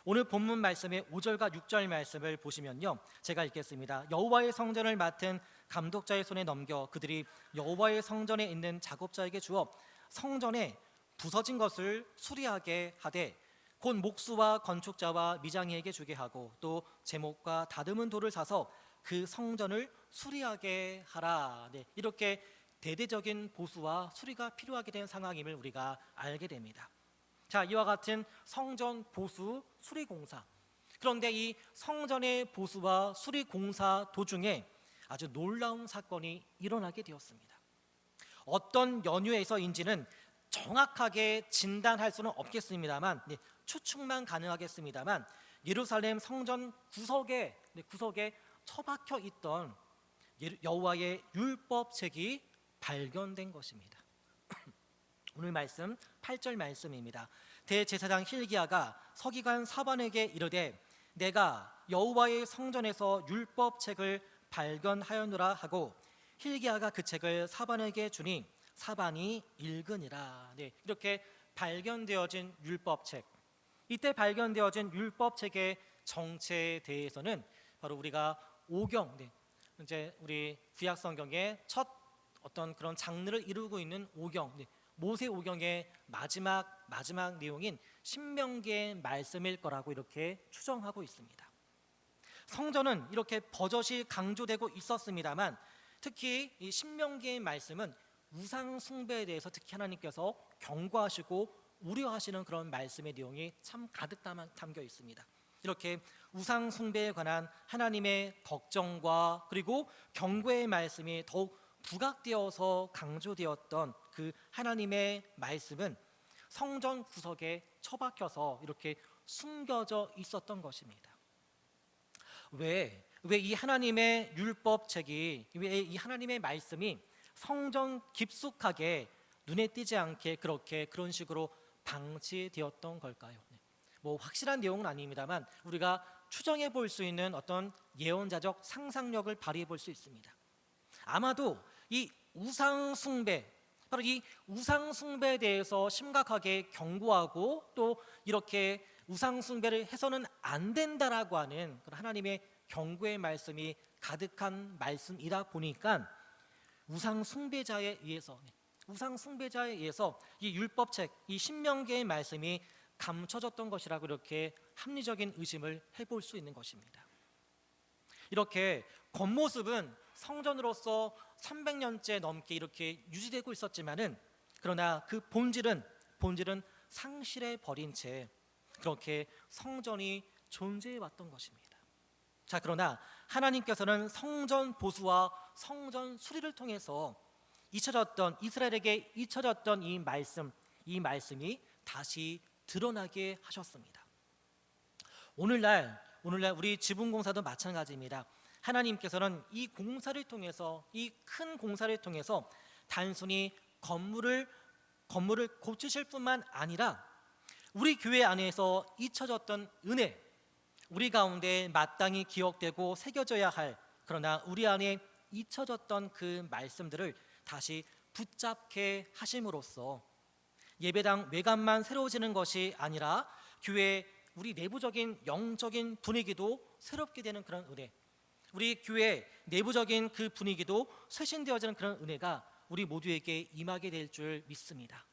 오늘 본문 말씀의 5절과 6절 말씀을 보시면요, 제가 읽겠습니다. 여호와의 성전을 맡은 감독자의 손에 넘겨 그들이 여호와의 성전에 있는 작업자에게 주어 성전에 부서진 것을 수리하게 하되 곧 목수와 건축자와 미장이에게 주게 하고 또 제목과 다듬은 돌을 사서 그 성전을 수리하게 하라. 이렇게 대대적인 보수와 수리가 필요하게 된 상황임을 우리가 알게 됩니다. 자, 이와 같은 성전 보수 수리 공사. 그런데 이 성전의 보수와 수리 공사 도중에 아주 놀라운 사건이 일어나게 되었습니다. 어떤 연유에서인지는 정확하게 진단할 수는 없겠습니다만 추측만 가능하겠습니다만 예루살렘 성전 구석에 처박혀 있던 여호와의 율법책이 발견된 것입니다. 오늘 말씀 8절 말씀입니다. 대제사장 hil기야가 서기관 사반에게 이르되 내가 여호와의 성전에서 율법책을 발견하였노라 하고 hil기야가 그 책을 사반에게 주니 사반이 읽으니라. 이렇게 발견되어진 율법책, 이때 발견되어진 율법책의 정체에 대해서는 바로 우리가 오경, 이제 우리 구약 성경의 첫 어떤 그런 장르를 이루고 있는 오경, 모세 오경의 마지막 내용인 신명기의 말씀일 거라고 이렇게 추정하고 있습니다. 성전은 이렇게 버젓이 강조되고 있었습니다만 특히 이 신명기의 말씀은 우상 숭배에 대해서 특히 하나님께서 경고하시고 우려하시는 그런 말씀의 내용이 참 가득 담겨 있습니다. 이렇게 우상 숭배에 관한 하나님의 걱정과 그리고 경고의 말씀이 더욱 부각되어서 강조되었던 그 하나님의 말씀은 성전 구석에 처박혀서 이렇게 숨겨져 있었던 것입니다. 왜 이 하나님의 율법책이, 왜 이 하나님의 말씀이 성전 깊숙하게 눈에 띄지 않게 그런 식으로 방치되었던 걸까요? 뭐 확실한 내용은 아닙니다만 우리가 추정해 볼 수 있는 어떤 예언자적 상상력을 발휘해 볼 수 있습니다. 아마도 이 우상 숭배, 바로 이 우상 숭배에 대해서 심각하게 경고하고 또 이렇게 우상 숭배를 해서는 안 된다라고 하는 그런 하나님의 경고의 말씀이 가득한 말씀이다 보니까 우상 숭배자에 의해서 이 율법책, 이 신명기의 말씀이 감춰졌던 것이라고 이렇게 합리적인 의심을 해볼 수 있는 것입니다. 이렇게 겉모습은 성전으로서 300년째 넘게 이렇게 유지되고 있었지만은 그러나 그 본질은 상실해 버린 채 그렇게 성전이 존재해 왔던 것입니다. 자, 그러나 하나님께서는 성전 보수와 성전 수리를 통해서 이스라엘에게 잊혀졌던 이 말씀이 다시 드러나게 하셨습니다. 오늘날 우리 지붕공사도 마찬가지입니다. 하나님께서는 이 공사를 통해서, 이 큰 공사를 통해서 단순히 건물을 고치실 뿐만 아니라 우리 교회 안에서 잊혀졌던 은혜, 우리 가운데 마땅히 기억되고 새겨져야 할, 그러나 우리 안에 잊혀졌던 그 말씀들을 다시 붙잡게 하심으로써 예배당 외관만 새로워지는 것이 아니라 교회 우리 내부적인 영적인 분위기도 새롭게 되는 그런 은혜, 우리 교회 내부적인 그 분위기도 쇄신되어지는 그런 은혜가 우리 모두에게 임하게 될 줄 믿습니다.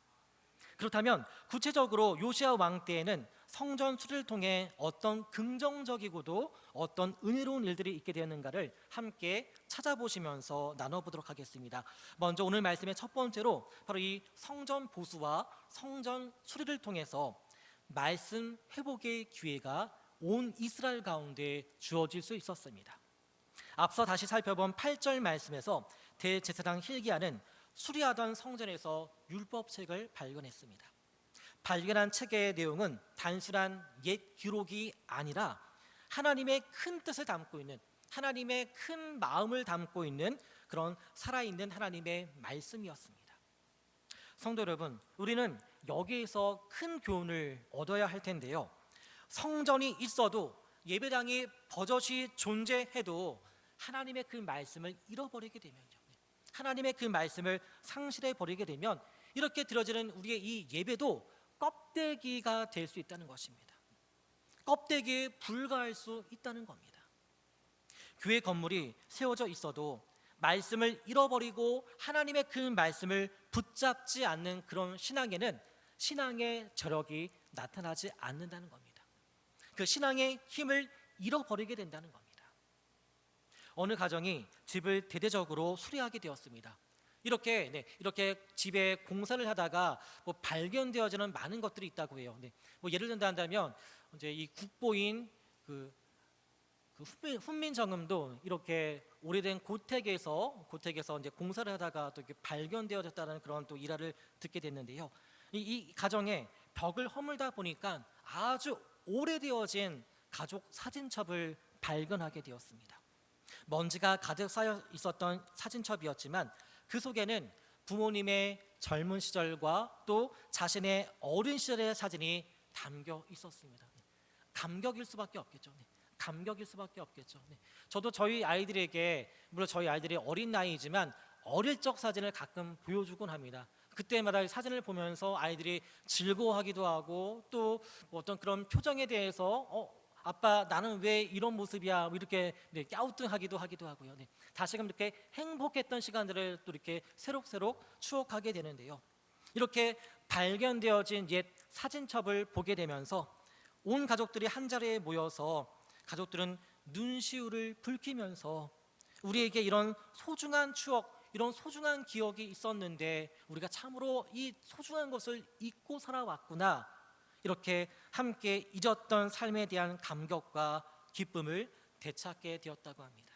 그렇다면 구체적으로 요시야 왕 때에는 성전 수리를 통해 어떤 긍정적이고도 어떤 은혜로운 일들이 있게 되었는가를 함께 찾아보시면서 나눠보도록 하겠습니다. 먼저 오늘 말씀의 첫 번째로 바로 이 성전 보수와 성전 수리를 통해서 말씀 회복의 기회가 온 이스라엘 가운데 주어질 수 있었습니다. 앞서 다시 살펴본 8절 말씀에서 대제사장 hil기야는 수리하던 성전에서 율법책을 발견했습니다. 발견한 책의 내용은 단순한 옛 기록이 아니라 하나님의 큰 뜻을 담고 있는, 하나님의 큰 마음을 담고 있는 그런 살아있는 하나님의 말씀이었습니다. 성도 여러분, 우리는 여기에서 큰 교훈을 얻어야 할 텐데요, 성전이 있어도 예배당이 버젓이 존재해도 하나님의 그 말씀을 잃어버리게 되면요, 하나님의 그 말씀을 상실해 버리게 되면 이렇게 드려지는 우리의 이 예배도 껍데기가 될 수 있다는 것입니다. 껍데기에 불과할 수 있다는 겁니다. 교회 건물이 세워져 있어도 말씀을 잃어버리고 하나님의 그 말씀을 붙잡지 않는 그런 신앙에는 신앙의 저력이 나타나지 않는다는 겁니다. 그 신앙의 힘을 잃어버리게 된다는 겁니다. 어느 가정이 집을 대대적으로 수리하게 되었습니다. 이렇게 집에 공사를 하다가 발견되어지는 많은 것들이 있다고 해요. 예를 든다면 이제 이 국보인 그 훈민정음도 이렇게 오래된 고택에서 이제 공사를 하다가 또 이렇게 발견되어졌다는 그런 또 일화를 듣게 됐는데요. 이 가정에 벽을 허물다 보니까 아주 오래되어진 가족 사진첩을 발견하게 되었습니다. 먼지가 가득 쌓여 있었던 사진첩이었지만 그 속에는 부모님의 젊은 시절과 또 자신의 어린 시절의 사진이 담겨 있었습니다. 감격일 수밖에 없겠죠. 감격일 수밖에 없겠죠. 저도 저희 아이들에게, 물론 저희 아이들이 어린 나이이지만 어릴 적 사진을 가끔 보여주곤 합니다. 그때마다 사진을 보면서 아이들이 즐거워하기도 하고 또 어떤 그런 표정에 대해서 아빠 나는 왜 이런 모습이야 이렇게 갸우뚱하기도 하고요. 다시금 이렇게 행복했던 시간들을 또 이렇게 새록새록 추억하게 되는데요. 이렇게 발견되어진 옛 사진첩을 보게 되면서 온 가족들이 한 자리에 모여서 가족들은 눈시울을 붉히면서 우리에게 이런 소중한 추억, 이런 소중한 기억이 있었는데 우리가 참으로 이 소중한 것을 잊고 살아왔구나, 이렇게 함께 잊었던 삶에 대한 감격과 기쁨을 되찾게 되었다고 합니다.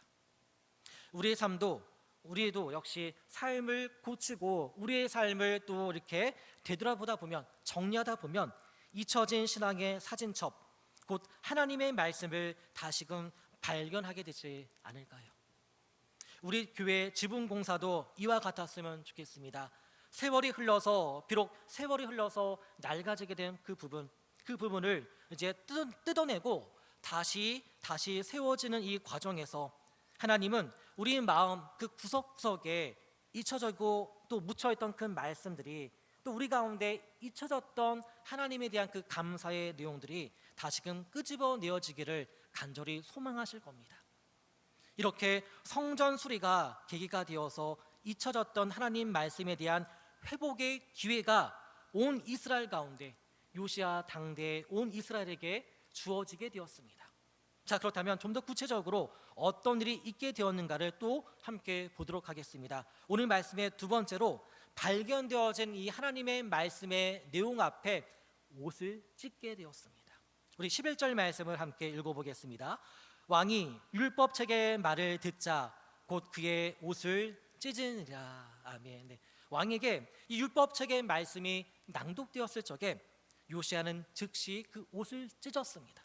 우리의 삶도, 우리도 역시 삶을 고치고 우리의 삶을 또 이렇게 되돌아보다 보면, 정리하다 보면 잊혀진 신앙의 사진첩, 곧 하나님의 말씀을 다시금 발견하게 되지 않을까요? 우리 교회 지붕공사도 이와 같았으면 좋겠습니다. 세월이 흘러서, 비록 세월이 흘러서 낡아지게 된 그 부분을 이제 뜯어내고 다시 세워지는 이 과정에서 하나님은 우리 마음 그 구석구석에 잊혀지고 또 묻혀있던 그 말씀들이, 또 우리 가운데 잊혀졌던 하나님에 대한 그 감사의 내용들이 다시금 끄집어내어지기를 간절히 소망하실 겁니다. 이렇게 성전 수리가 계기가 되어서 잊혀졌던 하나님 말씀에 대한 회복의 기회가 온 이스라엘 가운데, 요시야 당대의 온 이스라엘에게 주어지게 되었습니다. 자, 그렇다면 좀 더 구체적으로 어떤 일이 있게 되었는가를 또 함께 보도록 하겠습니다. 오늘 말씀의 두 번째로 발견되어진 이 하나님의 말씀의 내용 앞에 옷을 찢게 되었습니다. 우리 11절 말씀을 함께 읽어보겠습니다. 왕이 율법책의 말을 듣자 곧 그의 옷을 찢으니라. 아멘. 왕에게 이 율법책의 말씀이 낭독되었을 적에 요시야는 즉시 그 옷을 찢었습니다.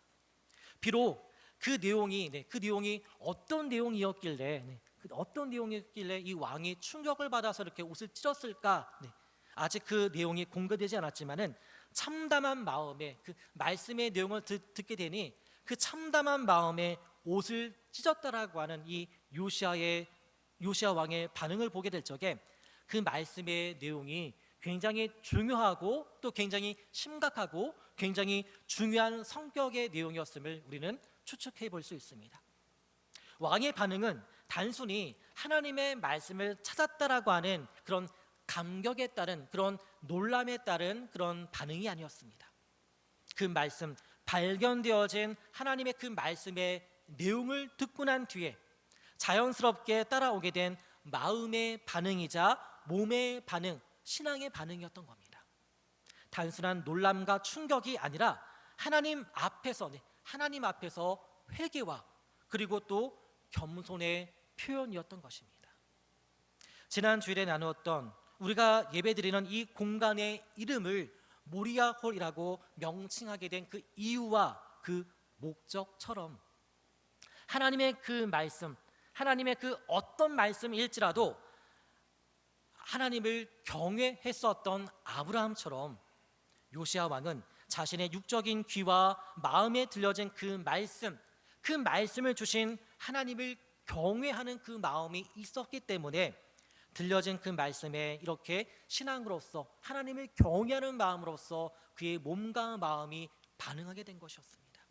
비록 그 내용이 어떤 내용이었길래 이 왕이 충격을 받아서 이렇게 옷을 찢었을까? 아직 그 내용이 공개되지 않았지만은 참담한 마음에 그 말씀의 내용을 듣게 되니 그 참담한 마음에 옷을 찢었다라고 하는 이 요시야 왕의 반응을 보게 될 적에 그 말씀의 내용이 굉장히 중요하고 또 굉장히 심각하고 굉장히 중요한 성격의 내용이었음을 우리는 추측해 볼 수 있습니다. 왕의 반응은 단순히 하나님의 말씀을 찾았다라고 하는 그런 감격에 따른 그런 놀람에 따른 그런 반응이 아니었습니다. 그 말씀, 발견되어진 하나님의 그 말씀의 내용을 듣고 난 뒤에 자연스럽게 따라오게 된 마음의 반응이자 몸의 반응, 신앙의 반응이었던 겁니다. 단순한 놀람과 충격이 아니라 하나님 앞에서 회개와 그리고 또 겸손의 표현이었던 것입니다. 지난 주일에 나누었던 우리가 예배드리는 이 공간의 이름을 모리아홀이라고 명칭하게 된 그 이유와 그 목적처럼 하나님의 그 말씀, 하나님의 그 어떤 말씀일지라도 하나님을 경외했었던 아브라함처럼 요시야 왕은 자신의 육적인 귀와 마음에 들려진 그 말씀을 주신 하나님을 경외하는 그 마음이 있었기 때문에 들려진 그 말씀에 이렇게 신앙으로서 하나님을 경외하는 마음으로서 그의 몸과 마음이 반응하게 된 것이었습니다.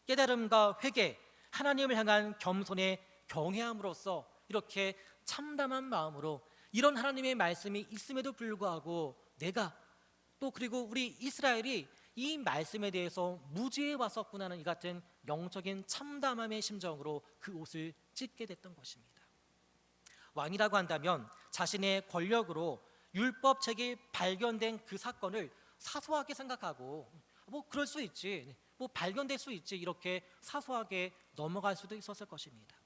깨달음과 회개, 하나님을 향한 겸손의 경외함으로써 이렇게 참담한 마음으로 이런 하나님의 말씀이 있음에도 불구하고 내가 또 그리고 우리 이스라엘이 이 말씀에 대해서 무지해 왔었구나는 이 같은 영적인 참담함의 심정으로 그 옷을 찢게 됐던 것입니다. 왕이라고 한다면 자신의 권력으로 율법책이 발견된 그 사건을 사소하게 생각하고 뭐 그럴 수 있지, 뭐 발견될 수 있지 이렇게 사소하게 넘어갈 수도 있었을 것입니다.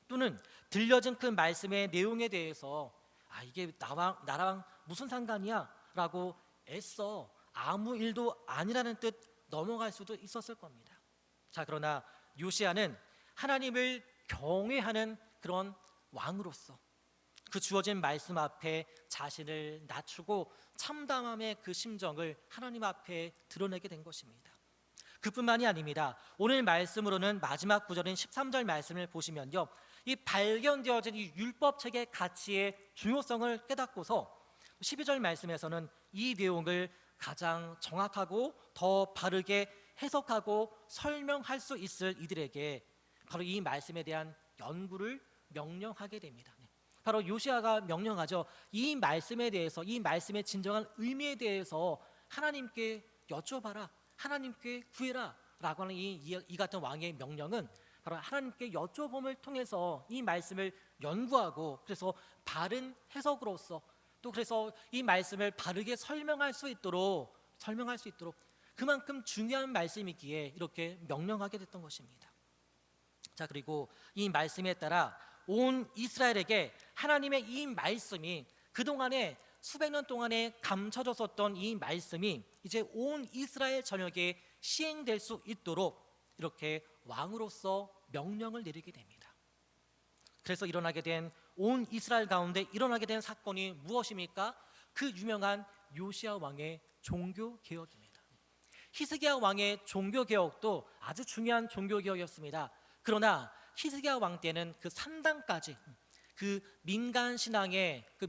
또는 들려진 그 말씀의 내용에 대해서 이게 나랑 무슨 상관이야 라고 애써 아무 일도 아니라는 뜻 넘어갈 수도 있었을 겁니다. 자, 그러나 요시야는 하나님을 경외하는 그런 왕으로서 그 주어진 말씀 앞에 자신을 낮추고 참담함의 그 심정을 하나님 앞에 드러내게 된 것입니다. 그뿐만이 아닙니다. 오늘 말씀으로는 마지막 구절인 13절 말씀을 보시면요, 이 발견되어진 이 율법책의 가치의 중요성을 깨닫고서 12절 말씀에서는 이 내용을 가장 정확하고 더 바르게 해석하고 설명할 수 있을 이들에게 바로 이 말씀에 대한 연구를 명령하게 됩니다. 바로 요시야가 명령하죠. 이 말씀에 대해서, 이 말씀의 진정한 의미에 대해서 하나님께 여쭤봐라, 하나님께 구해라 라고 하는 이 같은 왕의 명령은 바로 하나님께 여쭤봄을 통해서 이 말씀을 연구하고 그래서 바른 해석으로서 또 그래서 이 말씀을 바르게 설명할 수 있도록 그만큼 중요한 말씀이기에 이렇게 명령하게 됐던 것입니다. 자, 그리고 이 말씀에 따라 온 이스라엘에게 하나님의 이 말씀이 그동안에 수백 년 동안에 감춰졌었던 이 말씀이 이제 온 이스라엘 전역에 시행될 수 있도록 이렇게 왕으로서 명령을 내리게 됩니다. 그래서 온 이스라엘 가운데 일어나게 된 사건이 무엇입니까? 그 유명한 요시야 왕의 종교 개혁입니다. 히스기야 왕의 종교 개혁도 아주 중요한 종교 개혁이었습니다. 그러나 히스기야 왕 때는 그 산당까지 그 민간 신앙의 그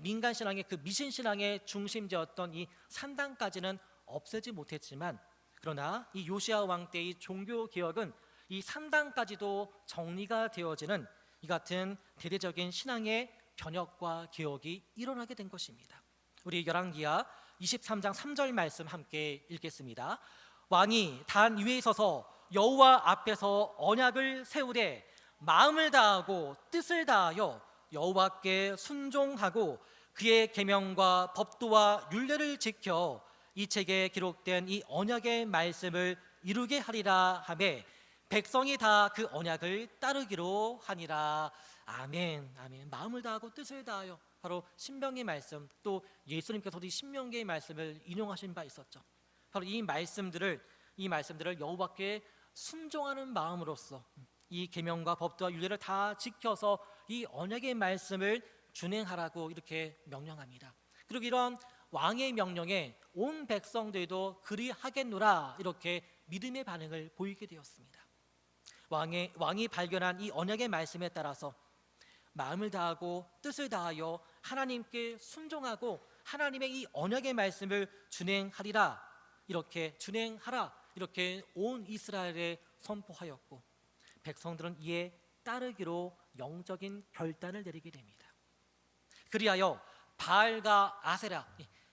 미신 신앙의 중심지였던 이 산당까지는 없애지 못했지만, 그러나 이 요시야 왕 때의 종교 개혁은 이 산당까지도 정리가 되어지는 이 같은 대대적인 신앙의 변혁과 개혁이 일어나게 된 것입니다. 우리 열왕기하 23장 3절 말씀 함께 읽겠습니다. 왕이 단 위에 서서 여호와 앞에서 언약을 세우되 마음을 다하고 뜻을 다하여 여호와께 순종하고 그의 계명과 법도와 율례를 지켜 이 책에 기록된 이 언약의 말씀을 이루게 하리라 하매 백성이 다 그 언약을 따르기로 하니라. 아멘. 아멘. 마음을 다하고 뜻을 다하여, 바로 신명기의 말씀, 또 예수님께서도 이 신명기의 말씀을 인용하신 바 있었죠. 바로 이 말씀들을 여호와께 순종하는 마음으로써 이 계명과 법도와 율례를 다 지켜서 이 언약의 말씀을 준행하라고 이렇게 명령합니다. 그리고 이런 왕의 명령에 온 백성들도 그리하겠노라 이렇게 믿음의 반응을 보이게 되었습니다. 왕이 발견한 이 언약의 말씀에 따라서 마음을 다하고 뜻을 다하여 하나님께 순종하고 하나님의 이 언약의 말씀을 준행하리라 이렇게 준행하라 이렇게 온 이스라엘에 선포하였고 백성들은 이에 따르기로 영적인 결단을 내리게 됩니다. 그리하여 바알과 아세라,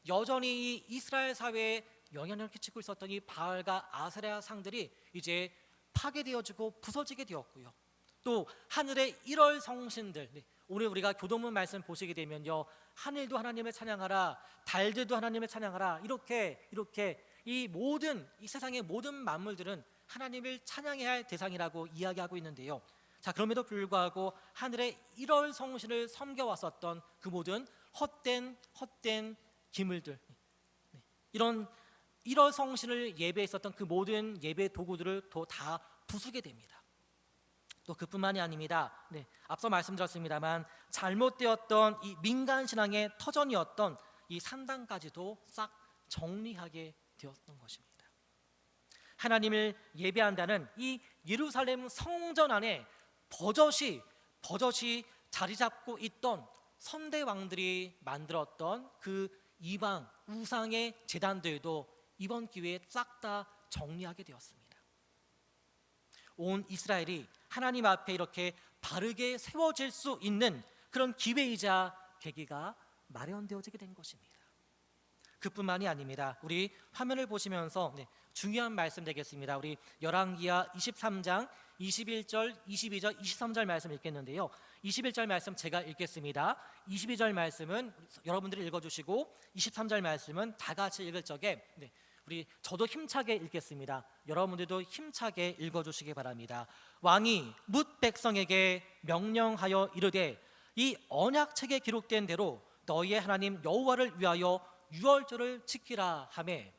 여전히 이 이스라엘 사회에 영향력을 끼치고 있었던 이 바알과 아세라 상들이 이제 파괴되어지고 부서지게 되었고요. 또 하늘의 1월 성신들, 오늘 우리가 교도문 말씀 보시게 되면요, 하늘도 하나님을 찬양하라, 달들도 하나님을 찬양하라, 이렇게 이 세상의 모든 만물들은 하나님을 찬양해야 할 대상이라고 이야기하고 있는데요. 자, 그럼에도 불구하고 하늘의 1월 성신을 섬겨왔었던 그 모든 헛된 기물들, 이런 1월 성신을 예배했었던 그 모든 예배 도구들을 다 부수게 됩니다. 또 그뿐만이 아닙니다. 앞서 말씀드렸습니다만 잘못되었던 이 민간 신앙의 터전이었던 이 산당까지도 싹 정리하게 되었던 것입니다. 하나님을 예배한다는 이 예루살렘 성전 안에 버젓이 자리 잡고 있던 선대 왕들이 만들었던 그 이방 우상의 제단들도 이번 기회에 싹 다 정리하게 되었습니다. 온 이스라엘이 하나님 앞에 이렇게 바르게 세워질 수 있는 그런 기회이자 계기가 마련되어지게 된 것입니다. 그뿐만이 아닙니다. 우리 화면을 보시면서 중요한 말씀 되겠습니다. 우리 열왕기하 23장 21절, 22절, 23절 말씀 읽겠는데요. 21절 말씀 제가 읽겠습니다. 22절 말씀은 여러분들이 읽어주시고 23절 말씀은 다 같이 읽을 적에 저도 힘차게 읽겠습니다. 여러분들도 힘차게 읽어주시기 바랍니다. 왕이 뭇 백성에게 명령하여 이르되 이 언약책에 기록된 대로 너희의 하나님 여호와를 위하여 유월절을 지키라 하매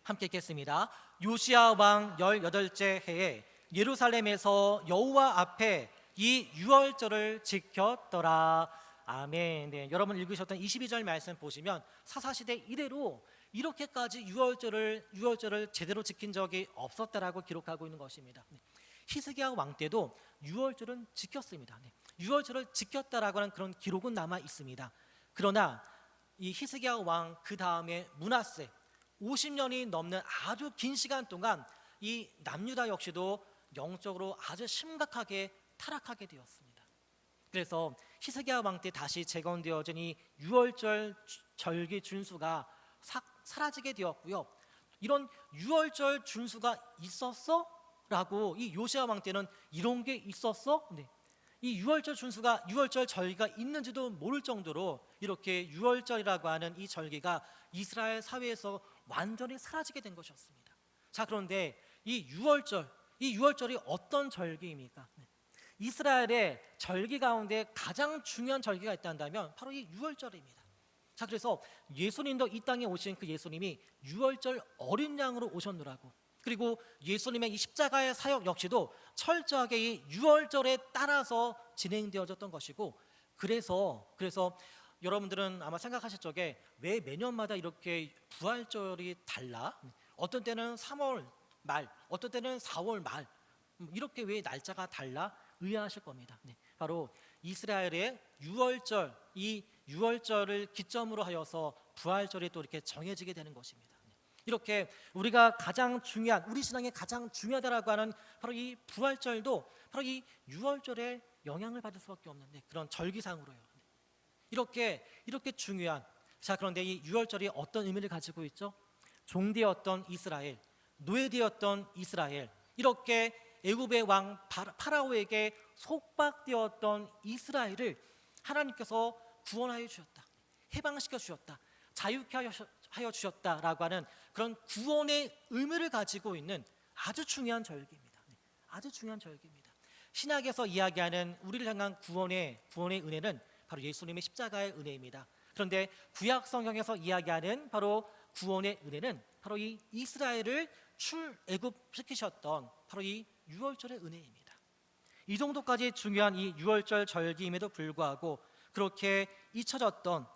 함께 읽겠습니다. 요시야 왕 18째 해에 예루살렘에서 여호와 앞에 이 유월절을 지켰더라. 아멘. 여러분 읽으셨던 22절 말씀 보시면 사사시대 이래로 이렇게까지 유월절을 제대로 지킨 적이 없었다라고 기록하고 있는 것입니다. 히스기야 왕 때도 유월절은 지켰습니다. 유월절을 지켰다라고 하는 그런 기록은 남아 있습니다. 그러나 이 히스기야 왕 그 다음에 므낫세 50년이 넘는 아주 긴 시간 동안 이 남유다 역시도 영적으로 아주 심각하게 타락하게 되었습니다. 그래서 히스기야 왕 때 다시 재건되어진 이 유월절 절기 준수가 사라지게 되었고요. 이런 유월절 준수가 있었어? 라고 이 요시야 왕 때는 이런 게 있었어? 이 유월절 준수가 유월절 절기가 있는지도 모를 정도로 이렇게 유월절이라고 하는 이 절기가 이스라엘 사회에서 완전히 사라지게 된 것이었습니다. 자, 그런데 이 유월절이 어떤 절기입니까? 이스라엘의 절기 가운데 가장 중요한 절기가 있다면 바로 이 유월절입니다. 자, 그래서 예수님도 이 땅에 오신 그 예수님이 유월절 어린 양으로 오셨노라고, 그리고 예수님의 이 십자가의 사역 역시도 철저하게 이 유월절에 따라서 진행되어졌던 것이고, 그래서 여러분들은 아마 생각하실 적에 왜 매년마다 이렇게 부활절이 달라? 어떤 때는 3월 말, 어떤 때는 4월 말, 이렇게 왜 날짜가 달라? 의아하실 겁니다. 바로 이스라엘의 유월절, 이 유월절을 기점으로 하여서 부활절이 또 이렇게 정해지게 되는 것입니다. 이렇게 우리가 가장 중요한, 우리 신앙에 가장 중요하다라고 하는 바로 이 부활절도 바로 이 유월절에 영향을 받을 수밖에 없는 그런 절기상으로요. 이렇게 중요한, 자, 그런데 이 유월절이 어떤 의미를 가지고 있죠? 종되었던 이스라엘, 노예되었던 이스라엘, 이렇게 애굽의 왕 파라오에게 속박되었던 이스라엘을 하나님께서 구원하여 주셨다, 해방시켜 주셨다, 자유케 하여 주셨다라고 하는 그런 구원의 의미를 가지고 있는 아주 중요한 절기입니다. 아주 중요한 절기입니다. 신약에서 이야기하는 우리를 향한 구원의 은혜는 바로 예수님의 십자가의 은혜입니다. 그런데 구약 성경에서 이야기하는 바로 구원의 은혜는 바로 이 이스라엘을 출애굽시키셨던 바로 이 유월절의 은혜입니다. 이 정도까지 중요한 이 유월절 절기임에도 불구하고 그렇게 잊혀졌던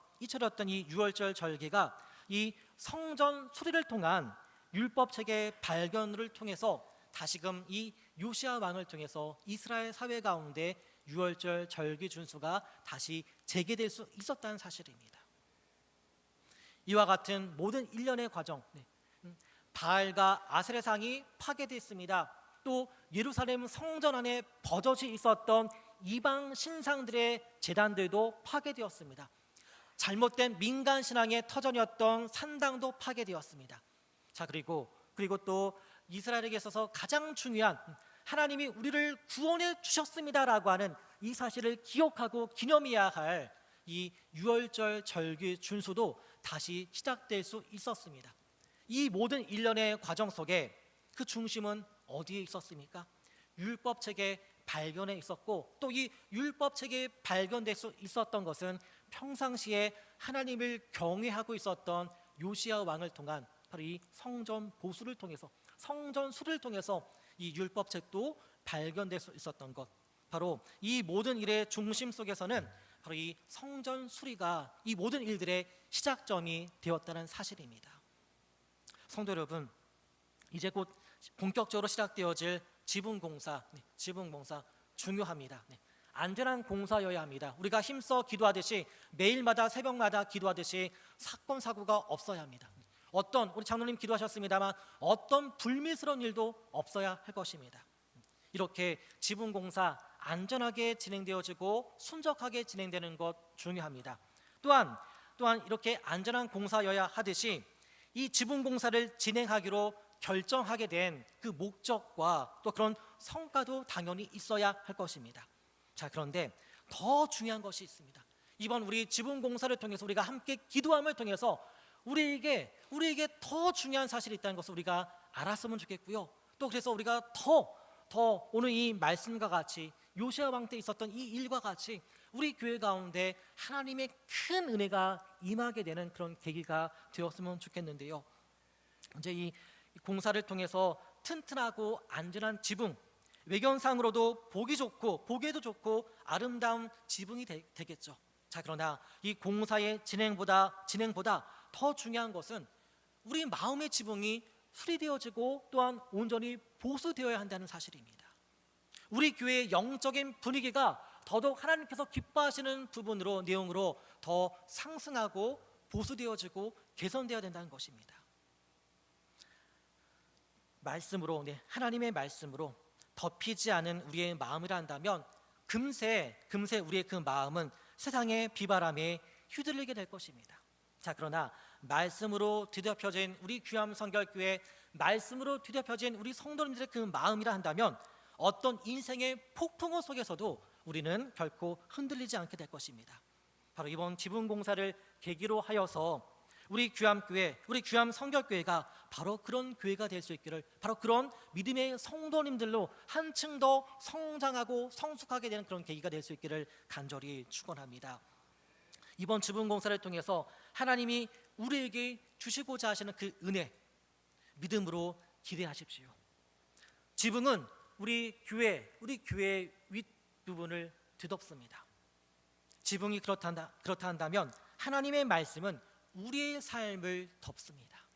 이 유월절 절기가 이 성전 수리를 통한 율법책의 발견을 통해서 다시금 이 요시야 왕을 통해서 이스라엘 사회 가운데 유월절 절기 준수가 다시 재개될 수 있었다는 사실입니다. 이와 같은 모든 일련의 과정, 바알과 아세라상이 파괴됐습니다. 또 예루살렘 성전 안에 버젓이 있었던 이방 신상들의 제단들도 파괴되었습니다. 잘못된 민간 신앙의 터전이었던 산당도 파괴되었습니다. 자, 그리고 또 이스라엘에게 있어서 가장 중요한 하나님이 우리를 구원해 주셨습니다라고 하는 이 사실을 기억하고 기념해야 할 이 유월절 절기 준수도 다시 시작될 수 있었습니다. 이 모든 일련의 과정 속에 그 중심은 어디에 있었습니까? 율법책의 발견에 있었고, 또 이 율법책이 발견될 수 있었던 것은 평상시에 하나님을 경외하고 있었던 요시야 왕을 통한 바로 이 성전 보수를 통해서, 성전수를 통해서 이 율법책도 발견될 수 있었던 것, 바로 이 모든 일의 중심 속에서는 바로 이 성전 수리가 이 모든 일들의 시작점이 되었다는 사실입니다. 성도 여러분, 이제 곧 본격적으로 시작되어질 지붕공사 중요합니다. 안전한 공사여야 합니다. 우리가 힘써 기도하듯이, 매일마다 새벽마다 기도하듯이 사건 사고가 없어야 합니다. 우리 장로님 기도하셨습니다만 어떤 불미스러운 일도 없어야 할 것입니다. 이렇게 지붕공사 안전하게 진행되어지고 순적하게 진행되는 것 중요합니다. 또한 이렇게 안전한 공사여야 하듯이 이 지붕공사를 진행하기로 결정하게 된 그 목적과 또 그런 성과도 당연히 있어야 할 것입니다. 자, 그런데 더 중요한 것이 있습니다. 이번 우리 지붕공사를 통해서 우리가 함께 기도함을 통해서 우리에게 더 중요한 사실이 있다는 것을 우리가 알았으면 좋겠고요. 또 그래서 우리가 더 오늘 이 말씀과 같이 요시야 왕 때 있었던 이 일과 같이 우리 교회 가운데 하나님의 큰 은혜가 임하게 되는 그런 계기가 되었으면 좋겠는데요. 이제 이 공사를 통해서 튼튼하고 안전한 지붕, 외견상으로도 보기에도 좋고 아름다운 지붕이 되겠죠. 자, 그러나 이 공사의 진행보다 더 중요한 것은 우리 마음의 지붕이 수리되어지고 또한 온전히 보수되어야 한다는 사실입니다. 우리 교회의 영적인 분위기가 더더욱 하나님께서 기뻐하시는 내용으로 더 상승하고 보수되어지고 개선되어야 된다는 것입니다. 하나님의 말씀으로 덮이지 않은 우리의 마음이라 한다면 금세 우리의 그 마음은 세상의 비바람에 휘둘리게 될 것입니다. 자, 그러나 말씀으로 뒤덮여진 우리 귀함 성결교회, 말씀으로 뒤덮여진 우리 성도님들의 그 마음이라 한다면 어떤 인생의 폭풍우 속에서도 우리는 결코 흔들리지 않게 될 것입니다. 바로 이번 지붕공사를 계기로 하여서 우리 귀함교회, 우리 귀함 성결교회가 바로 그런 교회가 될 수 있기를, 바로 그런 믿음의 성도님들로 한층 더 성장하고 성숙하게 되는 그런 계기가 될 수 있기를 간절히 축원합니다. 이번 지붕공사를 통해서 하나님이 우리에게 주시고자 하시는 그 은혜, 믿음으로 기대하십시오. 지붕은 우리 교회의 윗부분을 뒤덮습니다. 지붕이 그렇다 한다면 하나님의 말씀은 우리의 삶을 덮습니다.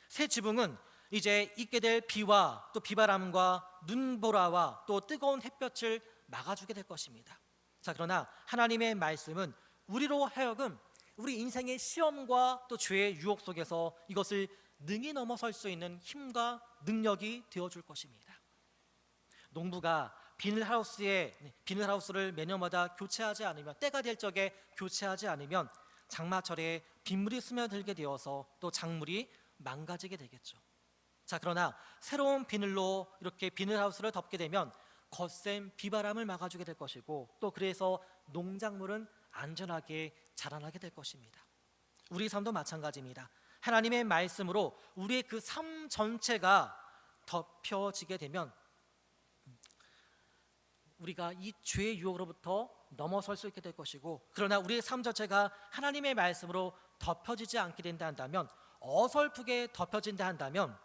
새 지붕은 이제 있게 될 비와 또 비바람과 눈보라와 또 뜨거운 햇볕을 막아주게 될 것입니다. 자, 그러나 하나님의 말씀은 우리로 하여금 우리 인생의 시험과 또 죄의 유혹 속에서 이것을 능히 넘어설 수 있는 힘과 능력이 되어줄 것입니다. 농부가 비닐하우스를 매년마다 교체하지 않으면, 때가 될 적에 교체하지 않으면 장마철에 빗물이 스며들게 되어서 또 작물이 망가지게 되겠죠. 자, 그러나 새로운 비늘로 이렇게 비닐하우스를 덮게 되면 거센 비바람을 막아주게 될 것이고, 또 그래서 농작물은 안전하게 자라나게 될 것입니다. 우리 삶도 마찬가지입니다. 하나님의 말씀으로 우리의 그 삶 전체가 덮여지게 되면 우리가 이 죄의 유혹으로부터 넘어설 수 있게 될 것이고, 그러나 우리의 삶 자체가 하나님의 말씀으로 덮여지지 않게 된다 한다면, 어설프게 덮여진다 한다면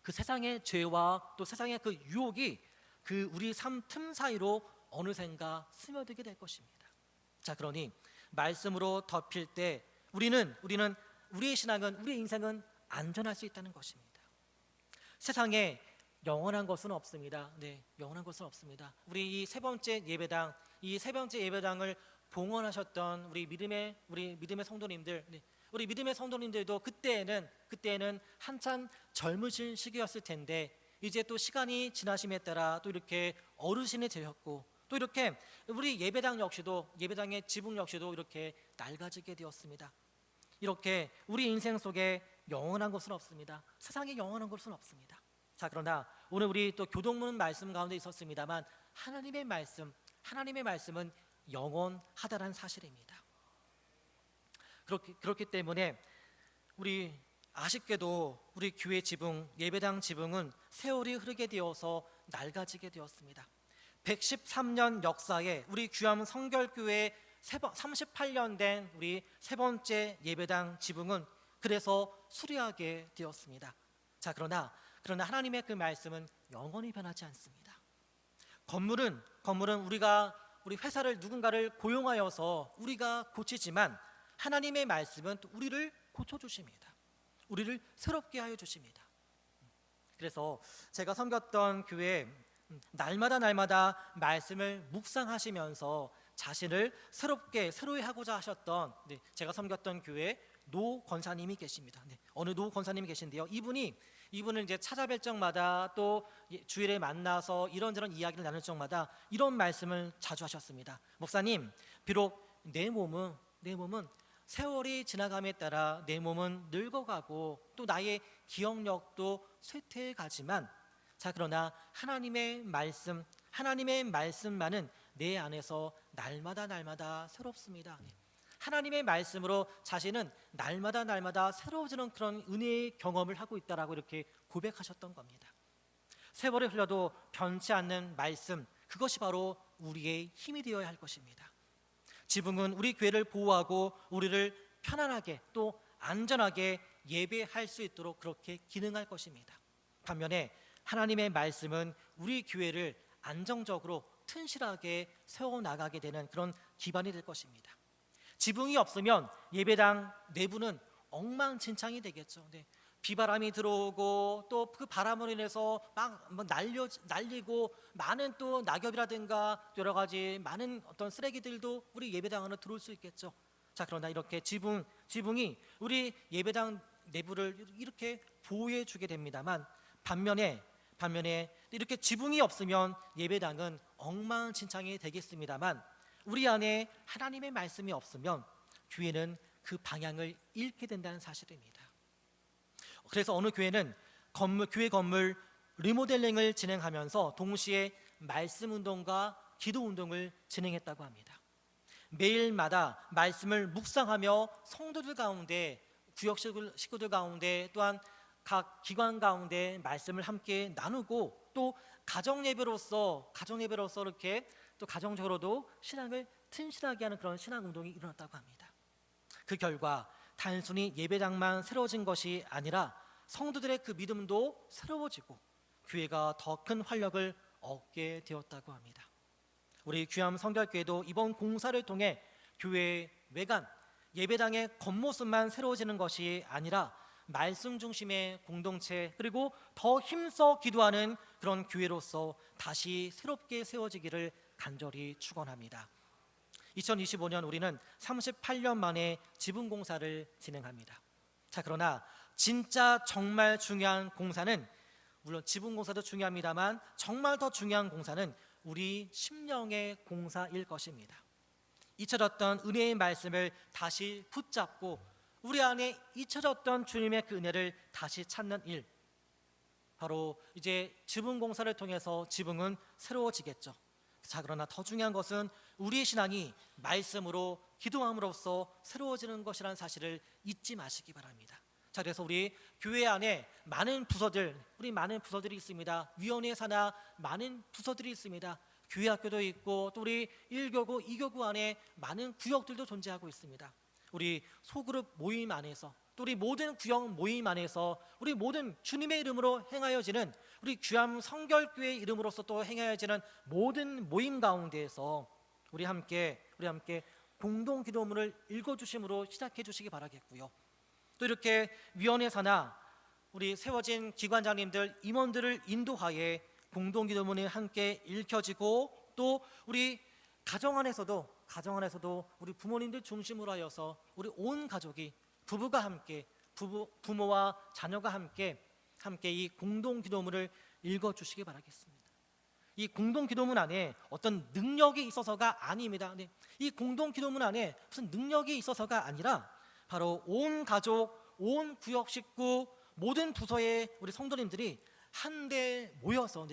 그 세상의 죄와 또 세상의 그 유혹이 그 우리 삶 틈 사이로 어느샌가 스며들게 될 것입니다. 자, 그러니 말씀으로 덮일 때 우리의 신앙은, 우리의 인생은 안전할 수 있다는 것입니다. 세상에 영원한 것은 없습니다. 네, 영원한 것은 없습니다. 우리 이 세 번째 예배당, 이 세 번째 예배당을 봉헌하셨던 우리 믿음의 성도님들, 네, 우리 믿음의 성도님들도 그때에는 한참 젊으신 시기였을 텐데 이제 또 시간이 지나심에 따라 또 이렇게 어르신이 되었고 또 이렇게 우리 예배당의 지붕 역시도 이렇게 낡아지게 되었습니다. 이렇게 우리 인생 속에 영원한 것은 없습니다. 세상에 영원한 것은 없습니다. 자, 그러나 오늘 우리 또 교동문 말씀 가운데 있었습니다만 하나님의 말씀은 영원하다는 사실입니다. 그렇기 때문에 우리 아쉽게도 우리 교회 지붕, 예배당 지붕은 세월이 흐르게 되어서 낡아지게 되었습니다. 113년 역사에 우리 귀암 성결교회 38년 된 우리 세 번째 예배당 지붕은 그래서 수리하게 되었습니다. 자, 그러나 하나님의 그 말씀은 영원히 변하지 않습니다. 건물은 우리 회사를 누군가를 고용하여서 우리가 고치지만 하나님의 말씀은 또 우리를 고쳐주십니다. 우리를 새롭게 하여 주십니다. 그래서 제가 섬겼던 교회에 날마다 말씀을 묵상하시면서 자신을 새로이 하고자 하셨던 제가 섬겼던 교회에 노 권사님이 계십니다. 어느 노 권사님이 계신데요. 이분은 이제 찾아뵐 적마다 또 주일에 만나서 이런저런 이야기를 나눌 적마다 이런 말씀을 자주 하셨습니다. 목사님, 비록 내 몸은 세월이 지나감에 따라 내 몸은 늙어가고 또 나의 기억력도 쇠퇴해가지만 자, 그러나 하나님의 말씀만은 내 안에서 날마다 새롭습니다. 하나님의 말씀으로 자신은 날마다 새로워지는 그런 은혜의 경험을 하고 있다라고 이렇게 고백하셨던 겁니다. 세월이 흘러도 변치 않는 말씀, 그것이 바로 우리의 힘이 되어야 할 것입니다. 지붕은 우리 교회를 보호하고 우리를 편안하게 또 안전하게 예배할 수 있도록 그렇게 기능할 것입니다. 반면에 하나님의 말씀은 우리 교회를 안정적으로 튼실하게 세워나가게 되는 그런 기반이 될 것입니다. 지붕이 없으면 예배당 내부는 엉망진창이 되겠죠. 비바람이 들어오고 또 그 바람으로 인해서 막 날리고 많은 또 낙엽이라든가 여러 가지 많은 어떤 쓰레기들도 우리 예배당 안으로 들어올 수 있겠죠. 자, 그러나 이렇게 지붕이 우리 예배당 내부를 이렇게 보호해 주게 됩니다만 반면에 이렇게 지붕이 없으면 예배당은 엉망진창이 되겠습니다만 우리 안에 하나님의 말씀이 없으면 교회는 그 방향을 잃게 된다는 사실입니다. 그래서 어느 교회는 교회 건물 리모델링을 진행하면서 동시에 말씀 운동과 기도 운동을 진행했다고 합니다. 매일마다 말씀을 묵상하며 성도들 가운데, 구역 식구들 가운데, 또한 각 기관 가운데 말씀을 함께 나누고 또 가정 예배로서 이렇게 또 가정적으로도 신앙을 튼실하게 하는 그런 신앙 운동이 일어났다고 합니다. 그 결과 단순히 예배당만 새로워진 것이 아니라 성도들의 그 믿음도 새로워지고 교회가 더 큰 활력을 얻게 되었다고 합니다. 우리 귀암 성결교회도 이번 공사를 통해 교회 외관, 예배당의 겉모습만 새로워지는 것이 아니라 말씀 중심의 공동체 그리고 더 힘써 기도하는 그런 교회로서 다시 새롭게 세워지기를 간절히 축원합니다. 2025년 우리는 38년 만에 지붕 공사를 진행합니다. 자, 그러나 진짜 정말 중요한 공사는 물론 지붕 공사도 중요합니다만 정말 더 중요한 공사는 우리 심령의 공사일 것입니다. 잊혀졌던 은혜의 말씀을 다시 붙잡고 우리 안에 잊혀졌던 주님의 그 은혜를 다시 찾는 일, 바로 이제 지붕 공사를 통해서 지붕은 새로워지겠죠. 자, 그러나 더 중요한 것은 우리의 신앙이 말씀으로 기도함으로써 새로워지는 것이라는 사실을 잊지 마시기 바랍니다. 자, 그래서 우리 교회 안에 많은 부서들이 있습니다. 위원회 산하 많은 부서들이 있습니다. 교회 학교도 있고 또 우리 1교구, 2교구 안에 많은 구역들도 존재하고 있습니다. 우리 소그룹 모임 안에서 또 우리 모든 구역 모임 안에서 우리 모든 주님의 이름으로 행하여지는 우리 귀암 성결교회 이름으로서 또 행하여지는 모든 모임 가운데에서 우리 함께 공동 기도문을 읽어주심으로 시작해 주시기 바라겠고요. 또 이렇게 위원회 산하 우리 세워진 기관장님들, 임원들을 인도하에 공동기도문이 함께 읽혀지고, 또 우리 가정 안에서도 우리 부모님들 중심으로 하여서 우리 온 가족이, 부부가 함께, 부모와 자녀가 함께 이 공동기도문을 읽어주시기 바라겠습니다. 이 공동기도문 안에 어떤 능력이 있어서가 아닙니다. 네, 이 공동기도문 안에 무슨 능력이 있어서가 아니라 바로 온 가족, 온 구역 식구, 모든 부서의 우리 성도님들이 한데 모여서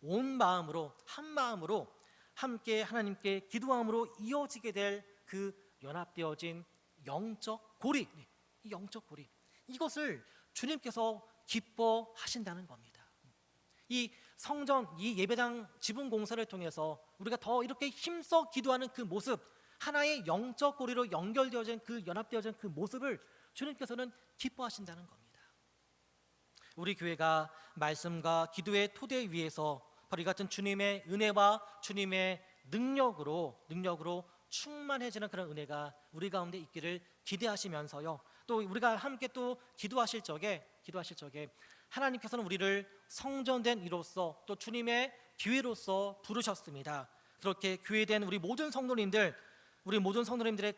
온 마음으로, 한 마음으로 함께 하나님께 기도함으로 이어지게 될 그 연합되어진 영적 고리, 이 영적 고리, 이것을 주님께서 기뻐하신다는 겁니다. 이 성전, 이 예배당 지붕 공사를 통해서 우리가 더 이렇게 힘써 기도하는 그 모습, 하나의 영적 고리로 연결되어진 그 연합되어진 그 모습을 주님께서는 기뻐하신다는 겁니다. 우리 교회가 말씀과 기도의 토대 위에서 바로 이 같은 주님의 은혜와 주님의 능력으로 충만해지는 그런 은혜가 우리 가운데 있기를 기대하시면서요, 또 우리가 함께 또 기도하실 적에 하나님께서는 우리를 성전된 이로서 또 주님의 교회로서 부르셨습니다. 그렇게 교회된 우리 모든 성도님들의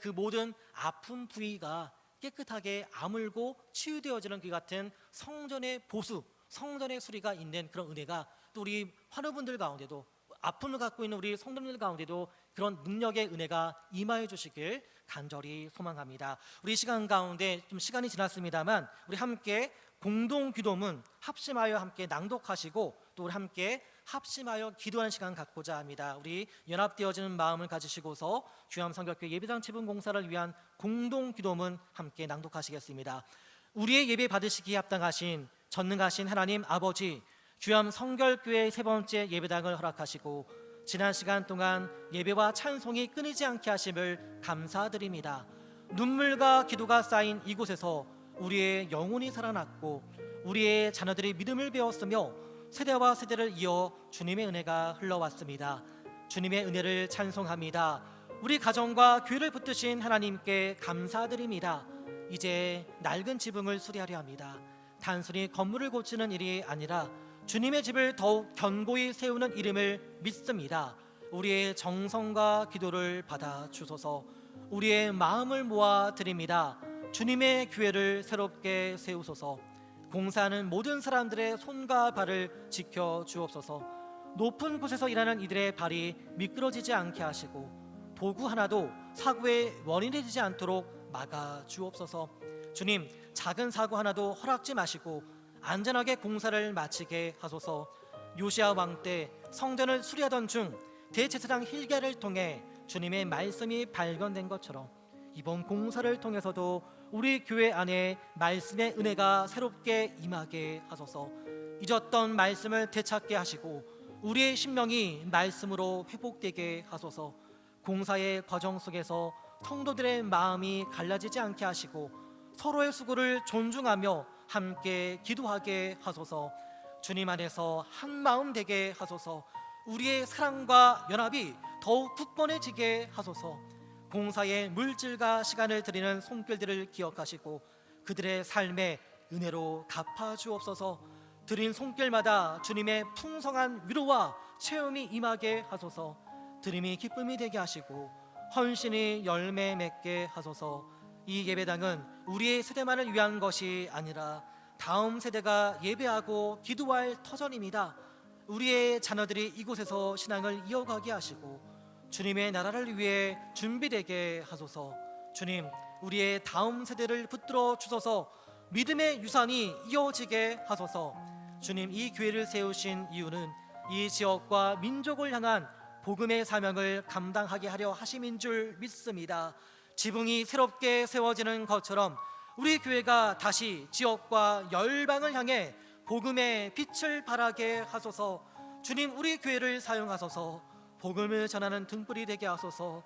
그 모든 아픈 부위가 깨끗하게 아물고 치유되어지는 그 같은 성전의 보수, 성전의 수리가 있는 그런 은혜가 또 우리 환우분들 가운데도, 아픔을 갖고 있는 우리 성도님들 가운데도 그런 능력의 은혜가 임하여 주시길 간절히 소망합니다. 우리 시간 가운데 좀 시간이 지났습니다만 우리 함께 공동기도문 합심하여 함께 낭독하시고 또 우리 함께 합심하여 기도하는 시간 갖고자 합니다. 우리 연합되어지는 마음을 가지시고서 주암 성결교회 예배당 지붕 공사를 위한 공동기도문 함께 낭독하시겠습니다. 우리의 예배 받으시기에 합당하신 전능하신 하나님 아버지, 주암 성결교회 세 번째 예배당을 허락하시고 지난 시간 동안 예배와 찬송이 끊이지 않게 하심을 감사드립니다. 눈물과 기도가 쌓인 이곳에서 우리의 영혼이 살아났고 우리의 자녀들이 믿음을 배웠으며 세대와 세대를 이어 주님의 은혜가 흘러왔습니다. 주님의 은혜를 찬송합니다. 우리 가정과 교회를 붙드신 하나님께 감사드립니다. 이제 낡은 지붕을 수리하려 합니다. 단순히 건물을 고치는 일이 아니라 주님의 집을 더욱 견고히 세우는 이름을 믿습니다. 우리의 정성과 기도를 받아 주소서. 우리의 마음을 모아 드립니다. 주님의 교회를 새롭게 세우소서. 공사하는 모든 사람들의 손과 발을 지켜 주옵소서. 높은 곳에서 일하는 이들의 발이 미끄러지지 않게 하시고 도구 하나도 사고의 원인이 되지 않도록 막아 주옵소서. 주님, 작은 사고 하나도 허락지 마시고 안전하게 공사를 마치게 하소서. 요시야 왕 때 성전을 수리하던 중 대제사장 힐기야를 통해 주님의 말씀이 발견된 것처럼 이번 공사를 통해서도 우리 교회 안에 말씀의 은혜가 새롭게 임하게 하소서. 잊었던 말씀을 되찾게 하시고 우리의 심령이 말씀으로 회복되게 하소서. 공사의 과정 속에서 성도들의 마음이 갈라지지 않게 하시고 서로의 수고를 존중하며 함께 기도하게 하소서. 주님 안에서 한 마음 되게 하소서. 우리의 사랑과 연합이 더욱 굳건해지게 하소서. 공사의 물질과 시간을 드리는 손길들을 기억하시고 그들의 삶에 은혜로 갚아 주옵소서. 드린 손길마다 주님의 풍성한 위로와 체험이 임하게 하소서. 드림이 기쁨이 되게 하시고 헌신이 열매 맺게 하소서. 이 예배당은 우리의 세대만을 위한 것이 아니라 다음 세대가 예배하고 기도할 터전입니다. 우리의 자녀들이 이곳에서 신앙을 이어가게 하시고 주님의 나라를 위해 준비되게 하소서. 주님, 우리의 다음 세대를 붙들어 주소서. 믿음의 유산이 이어지게 하소서. 주님, 이 교회를 세우신 이유는 이 지역과 민족을 향한 복음의 사명을 감당하게 하려 하심인 줄 믿습니다. 지붕이 새롭게 세워지는 것처럼 우리 교회가 다시 지역과 열방을 향해 복음의 빛을 발하게 하소서. 주님, 우리 교회를 사용하소서. 복음을 전하는 등불이 되게 하소서.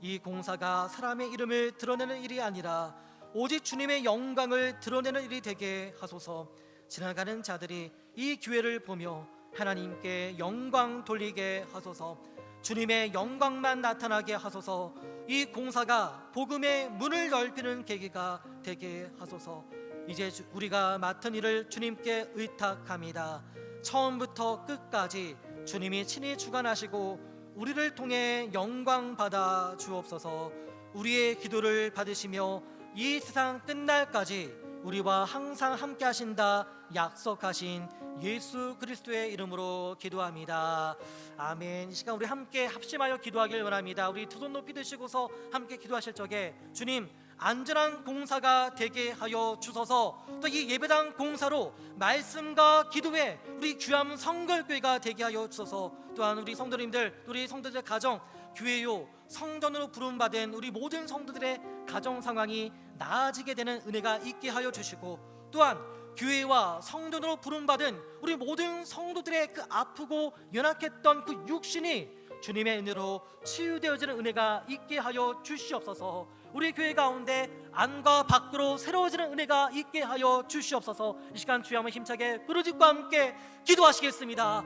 이 공사가 사람의 이름을 드러내는 일이 아니라 오직 주님의 영광을 드러내는 일이 되게 하소서. 지나가는 자들이 이 교회를 보며 하나님께 영광 돌리게 하소서. 주님의 영광만 나타나게 하소서. 이 공사가 복음의 문을 넓히는 계기가 되게 하소서. 이제 우리가 맡은 일을 주님께 의탁합니다. 처음부터 끝까지 주님이 친히 주관하시고 우리를 통해 영광 받아 주옵소서. 우리의 기도를 받으시며 이 세상 끝날까지 우리와 항상 함께 하신다 약속하신 예수 그리스도의 이름으로 기도합니다. 아멘. 이 시간 우리 함께 합심하여 기도하길 원합니다. 우리 두 손 높이 드시고서 함께 기도하실 적에 주님, 안전한 공사가 되게 하여 주소서. 또 이 예배당 공사로 말씀과 기도에 우리 귀한 성결교회가 되게 하여 주소서. 또한 우리 성도님들, 우리 성도들 가정, 교회요 성전으로 부름받은 우리 모든 성도들의 가정 상황이 나아지게 되는 은혜가 있게 하여 주시고, 또한 교회와 성전으로 부름받은 우리 모든 성도들의 그 아프고 연약했던 그 육신이 주님의 은혜로 치유되어지는 은혜가 있게 하여 주시옵소서. 우리 교회 가운데 안과 밖으로 새로워지는 은혜가 있게 하여 주시옵소서. 이 시간 주여 한번 힘차게 부르짖고 함께 기도하시겠습니다.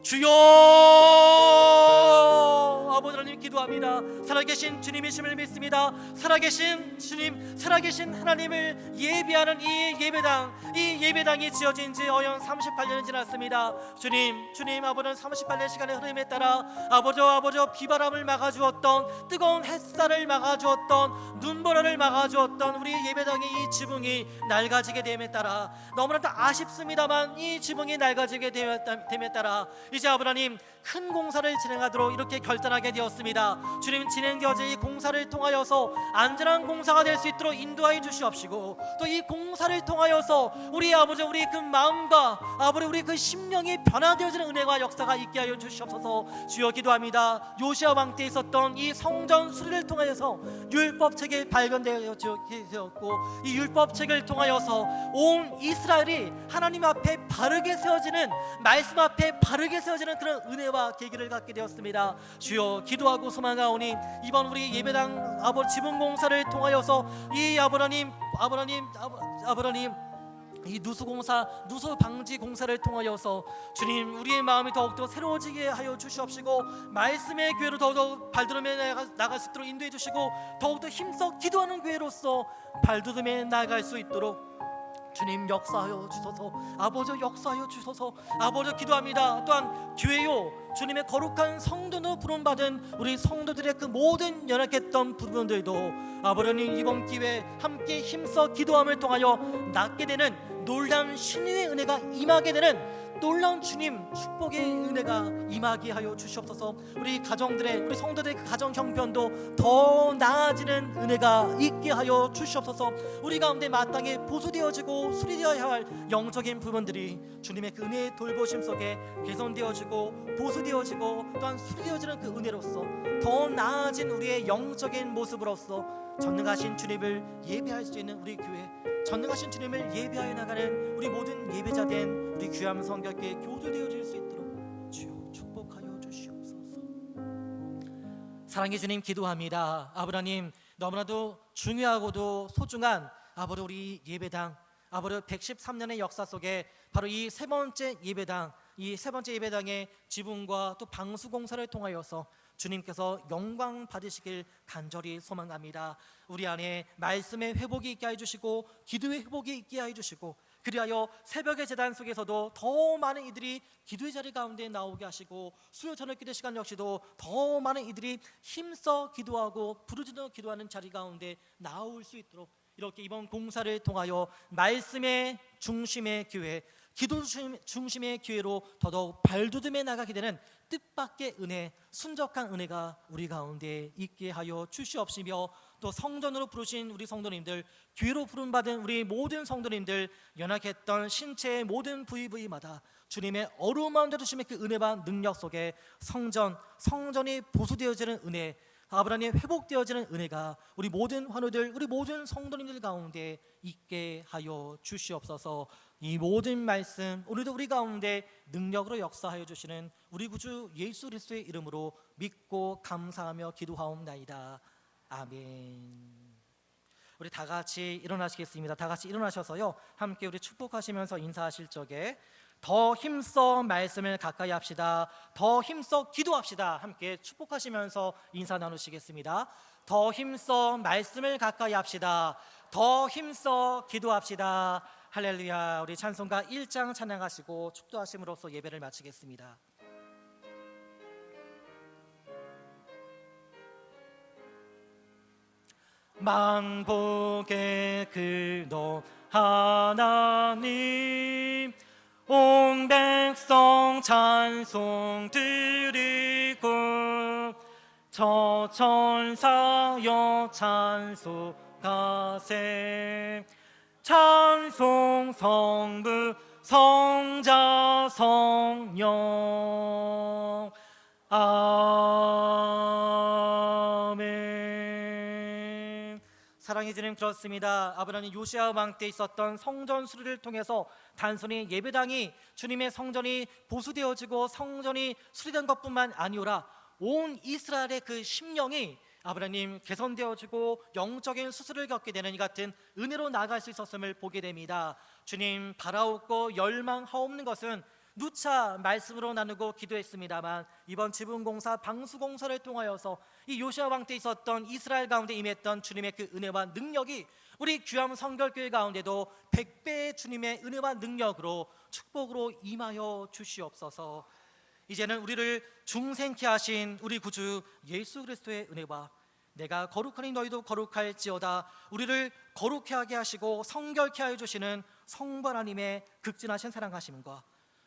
주여, 아버지 하나님 기도합니다. 살아계신 주님이심을 믿습니다. 살아계신 주님, 살아계신 하나님을 예배하는 이 예배당이 지어진 지 어연 38년이 지났습니다. 주님 아버지는 38년 시간의 흐름에 따라 아버지 비바람을 막아주었던, 뜨거운 햇살을 막아주었던, 눈보라를 막아주었던 우리 예배당의 이 지붕이 낡아지게 됨에 따라 너무나도 아쉽습니다만, 이 지붕이 낡아지게 됨에 따라 이제 아버님 큰 공사를 진행하도록 이렇게 결단하게 되었습니다. 주님, 진행되어진 이 공사를 통하여서 안전한 공사가 될 수 있도록 인도하여 주시옵시고, 또 이 공사를 통하여서 우리 아버지, 우리 그 마음과 아버지 우리 그 심령이 변화되어지는 은혜와 역사가 있게 하여 주시옵소서. 주여 기도합니다. 요시아 왕 때 있었던 이 성전 수리를 통하여서 율법책이 발견되었고, 이 율법책을 통하여서 온 이스라엘이 하나님 앞에 바르게 세워지는, 말씀 앞에 바르게 세워지는 그런 은혜와 계기를 갖게 되었습니다. 주여 기도하고 소망하오니 이번 우리 예배당 아버지 지붕 공사를 통하여서 이 아버님 이 누수 방지 공사를 통하여서 주님, 우리의 마음이 더욱더 새로워지게 하여 주시옵시고, 말씀의 교회로 더욱더 발돋움에 나갈 수 있도록 인도해 주시고, 더욱더 힘써 기도하는 교회로서 발돋움에 나갈 수 있도록 주님 역사하여 주소서. 아버지 역사하여 주소서. 아버지 기도합니다. 또한 교회요 주님의 거룩한 성도로 부름받은 우리 성도들의 그 모든 연약했던 부분들도 아버님 이번 기회에 함께 힘써 기도함을 통하여 낫게 되는 놀라운 신의 은혜가 임하게 되는 놀라운 주님 축복의 은혜가 임하게 하여 주시옵소서. 우리 가정들의, 우리 성도들의 그 가정 형편도 더 나아지는 은혜가 있게 하여 주시옵소서. 우리 가운데 마땅히 보수되어지고 수리되어야 할 영적인 부분들이 주님의 그 은혜의 돌보심 속에 개선되어지고 보수되어지고 또한 수리되어지는 그 은혜로서 더 나아진 우리의 영적인 모습으로서 전능하신 주님을 예배할 수 있는 우리 교회, 전능하신 주님을 예배하여 나가는 우리 모든 예배자된 우리 귀한 성결교회 교조되어질 수 있도록 주여 축복하여 주시옵소서. 사랑의 주님 기도합니다. 아버님, 너무나도 중요하고도 소중한 아버지 우리 예배당, 아버지 113년의 역사 속에 바로 이 세 번째 예배당, 이 세 번째 예배당의 지붕과 또 방수 공사를 통하여서 주님께서 영광 받으시길 간절히 소망합니다. 우리 안에 말씀의 회복이 있게 해주시고 기도의 회복이 있게 해주시고, 그리하여 새벽의 제단 속에서도 더 많은 이들이 기도의 자리 가운데 나오게 하시고, 수요 저녁 기도 시간 역시도 더 많은 이들이 힘써 기도하고 부르짖어 기도하는 자리 가운데 나올 수 있도록 이렇게 이번 공사를 통하여 말씀의 중심의 교회, 기도 중심의 교회로 더더욱 발돋움해 나가게 되는 뜻밖의 은혜, 순적한 은혜가 우리 가운데 있게 하여 주시옵시며, 또 성전으로 부르신 우리 성도님들, 교회로 부름받은 우리 모든 성도님들, 연약했던 신체의 모든 부위마다 주님의 어루만져 주심의 그 은혜와 능력 속에 성전이 보수되어지는 은혜, 아브라함이 회복되어지는 은혜가 우리 모든 환우들, 우리 모든 성도님들 가운데 있게 하여 주시옵소서. 이 모든 말씀 오늘도 우리 가운데 능력으로 역사하여 주시는 우리 구주 예수 그리스도의 이름으로 믿고 감사하며 기도하옵나이다. 아멘. 우리 다 같이 일어나시겠습니다. 다 같이 일어나셔서요, 함께 우리 축복하시면서 인사하실 적에 더 힘써 말씀을 가까이 합시다. 더 힘써 기도합시다. 함께 축복하시면서 인사 나누시겠습니다. 더 힘써 말씀을 가까이 합시다. 더 힘써 기도합시다. 할렐루야. 우리 찬송가 1장 찬양하시고 축도하심으로써 예배를 마치겠습니다. 만복의 근원 하나님, 온 백성 찬송 드리고 저 천사여 찬송하세. 찬송 성부 성자 성령. 아멘. 사랑의 주님, 그렇습니다. 아브라함이 요시야 왕 때 있었던 성전 수리를 통해서 단순히 예배당이 주님의 성전이 보수되어지고 성전이 수리된 것뿐만 아니오라 온 이스라엘의 그 심령이 아브라함 개선되어지고 영적인 수술을 겪게 되는 이 같은 은혜로 나아갈 수 있었음을 보게 됩니다. 주님 바라옵고 열망하옵는 것은 누차 말씀으로 나누고 기도했습니다만 이번 지붕공사 방수공사를 통하여서 이 요시야 왕 때 있었던 이스라엘 가운데 임했던 주님의 그 은혜와 능력이 우리 귀암 성결교회 가운데도 100배의 주님의 은혜와 능력으로 축복으로 임하여 주시옵소서. 이제는 우리를 중생케 하신 우리 구주 예수 그리스도의 은혜와 내가 거룩하니 너희도 거룩할지어다 우리를 거룩해 하게 하시고 성결케 하여 주시는 성부 하나님의 극진하신 사랑하심과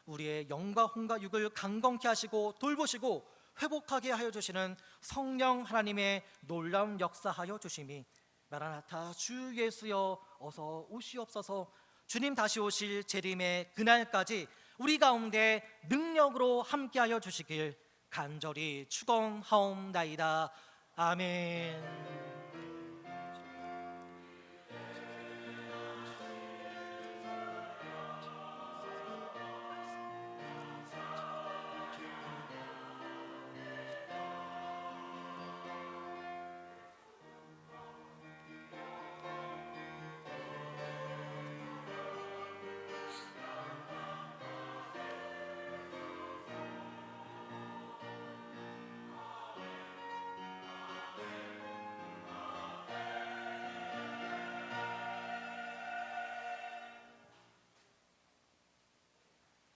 우리의 영과 혼과 육을 강건케 하시고 돌보시고 회복하게 하여 주시는 성령 하나님의 놀라운 역사하여 주심이 마라나타 주 예수여 어서 오시옵소서. 주님 다시 오실 재림의 그날까지 우리 가운데 능력으로 함께하여 주시길 간절히 축원하옵나이다. 아멘.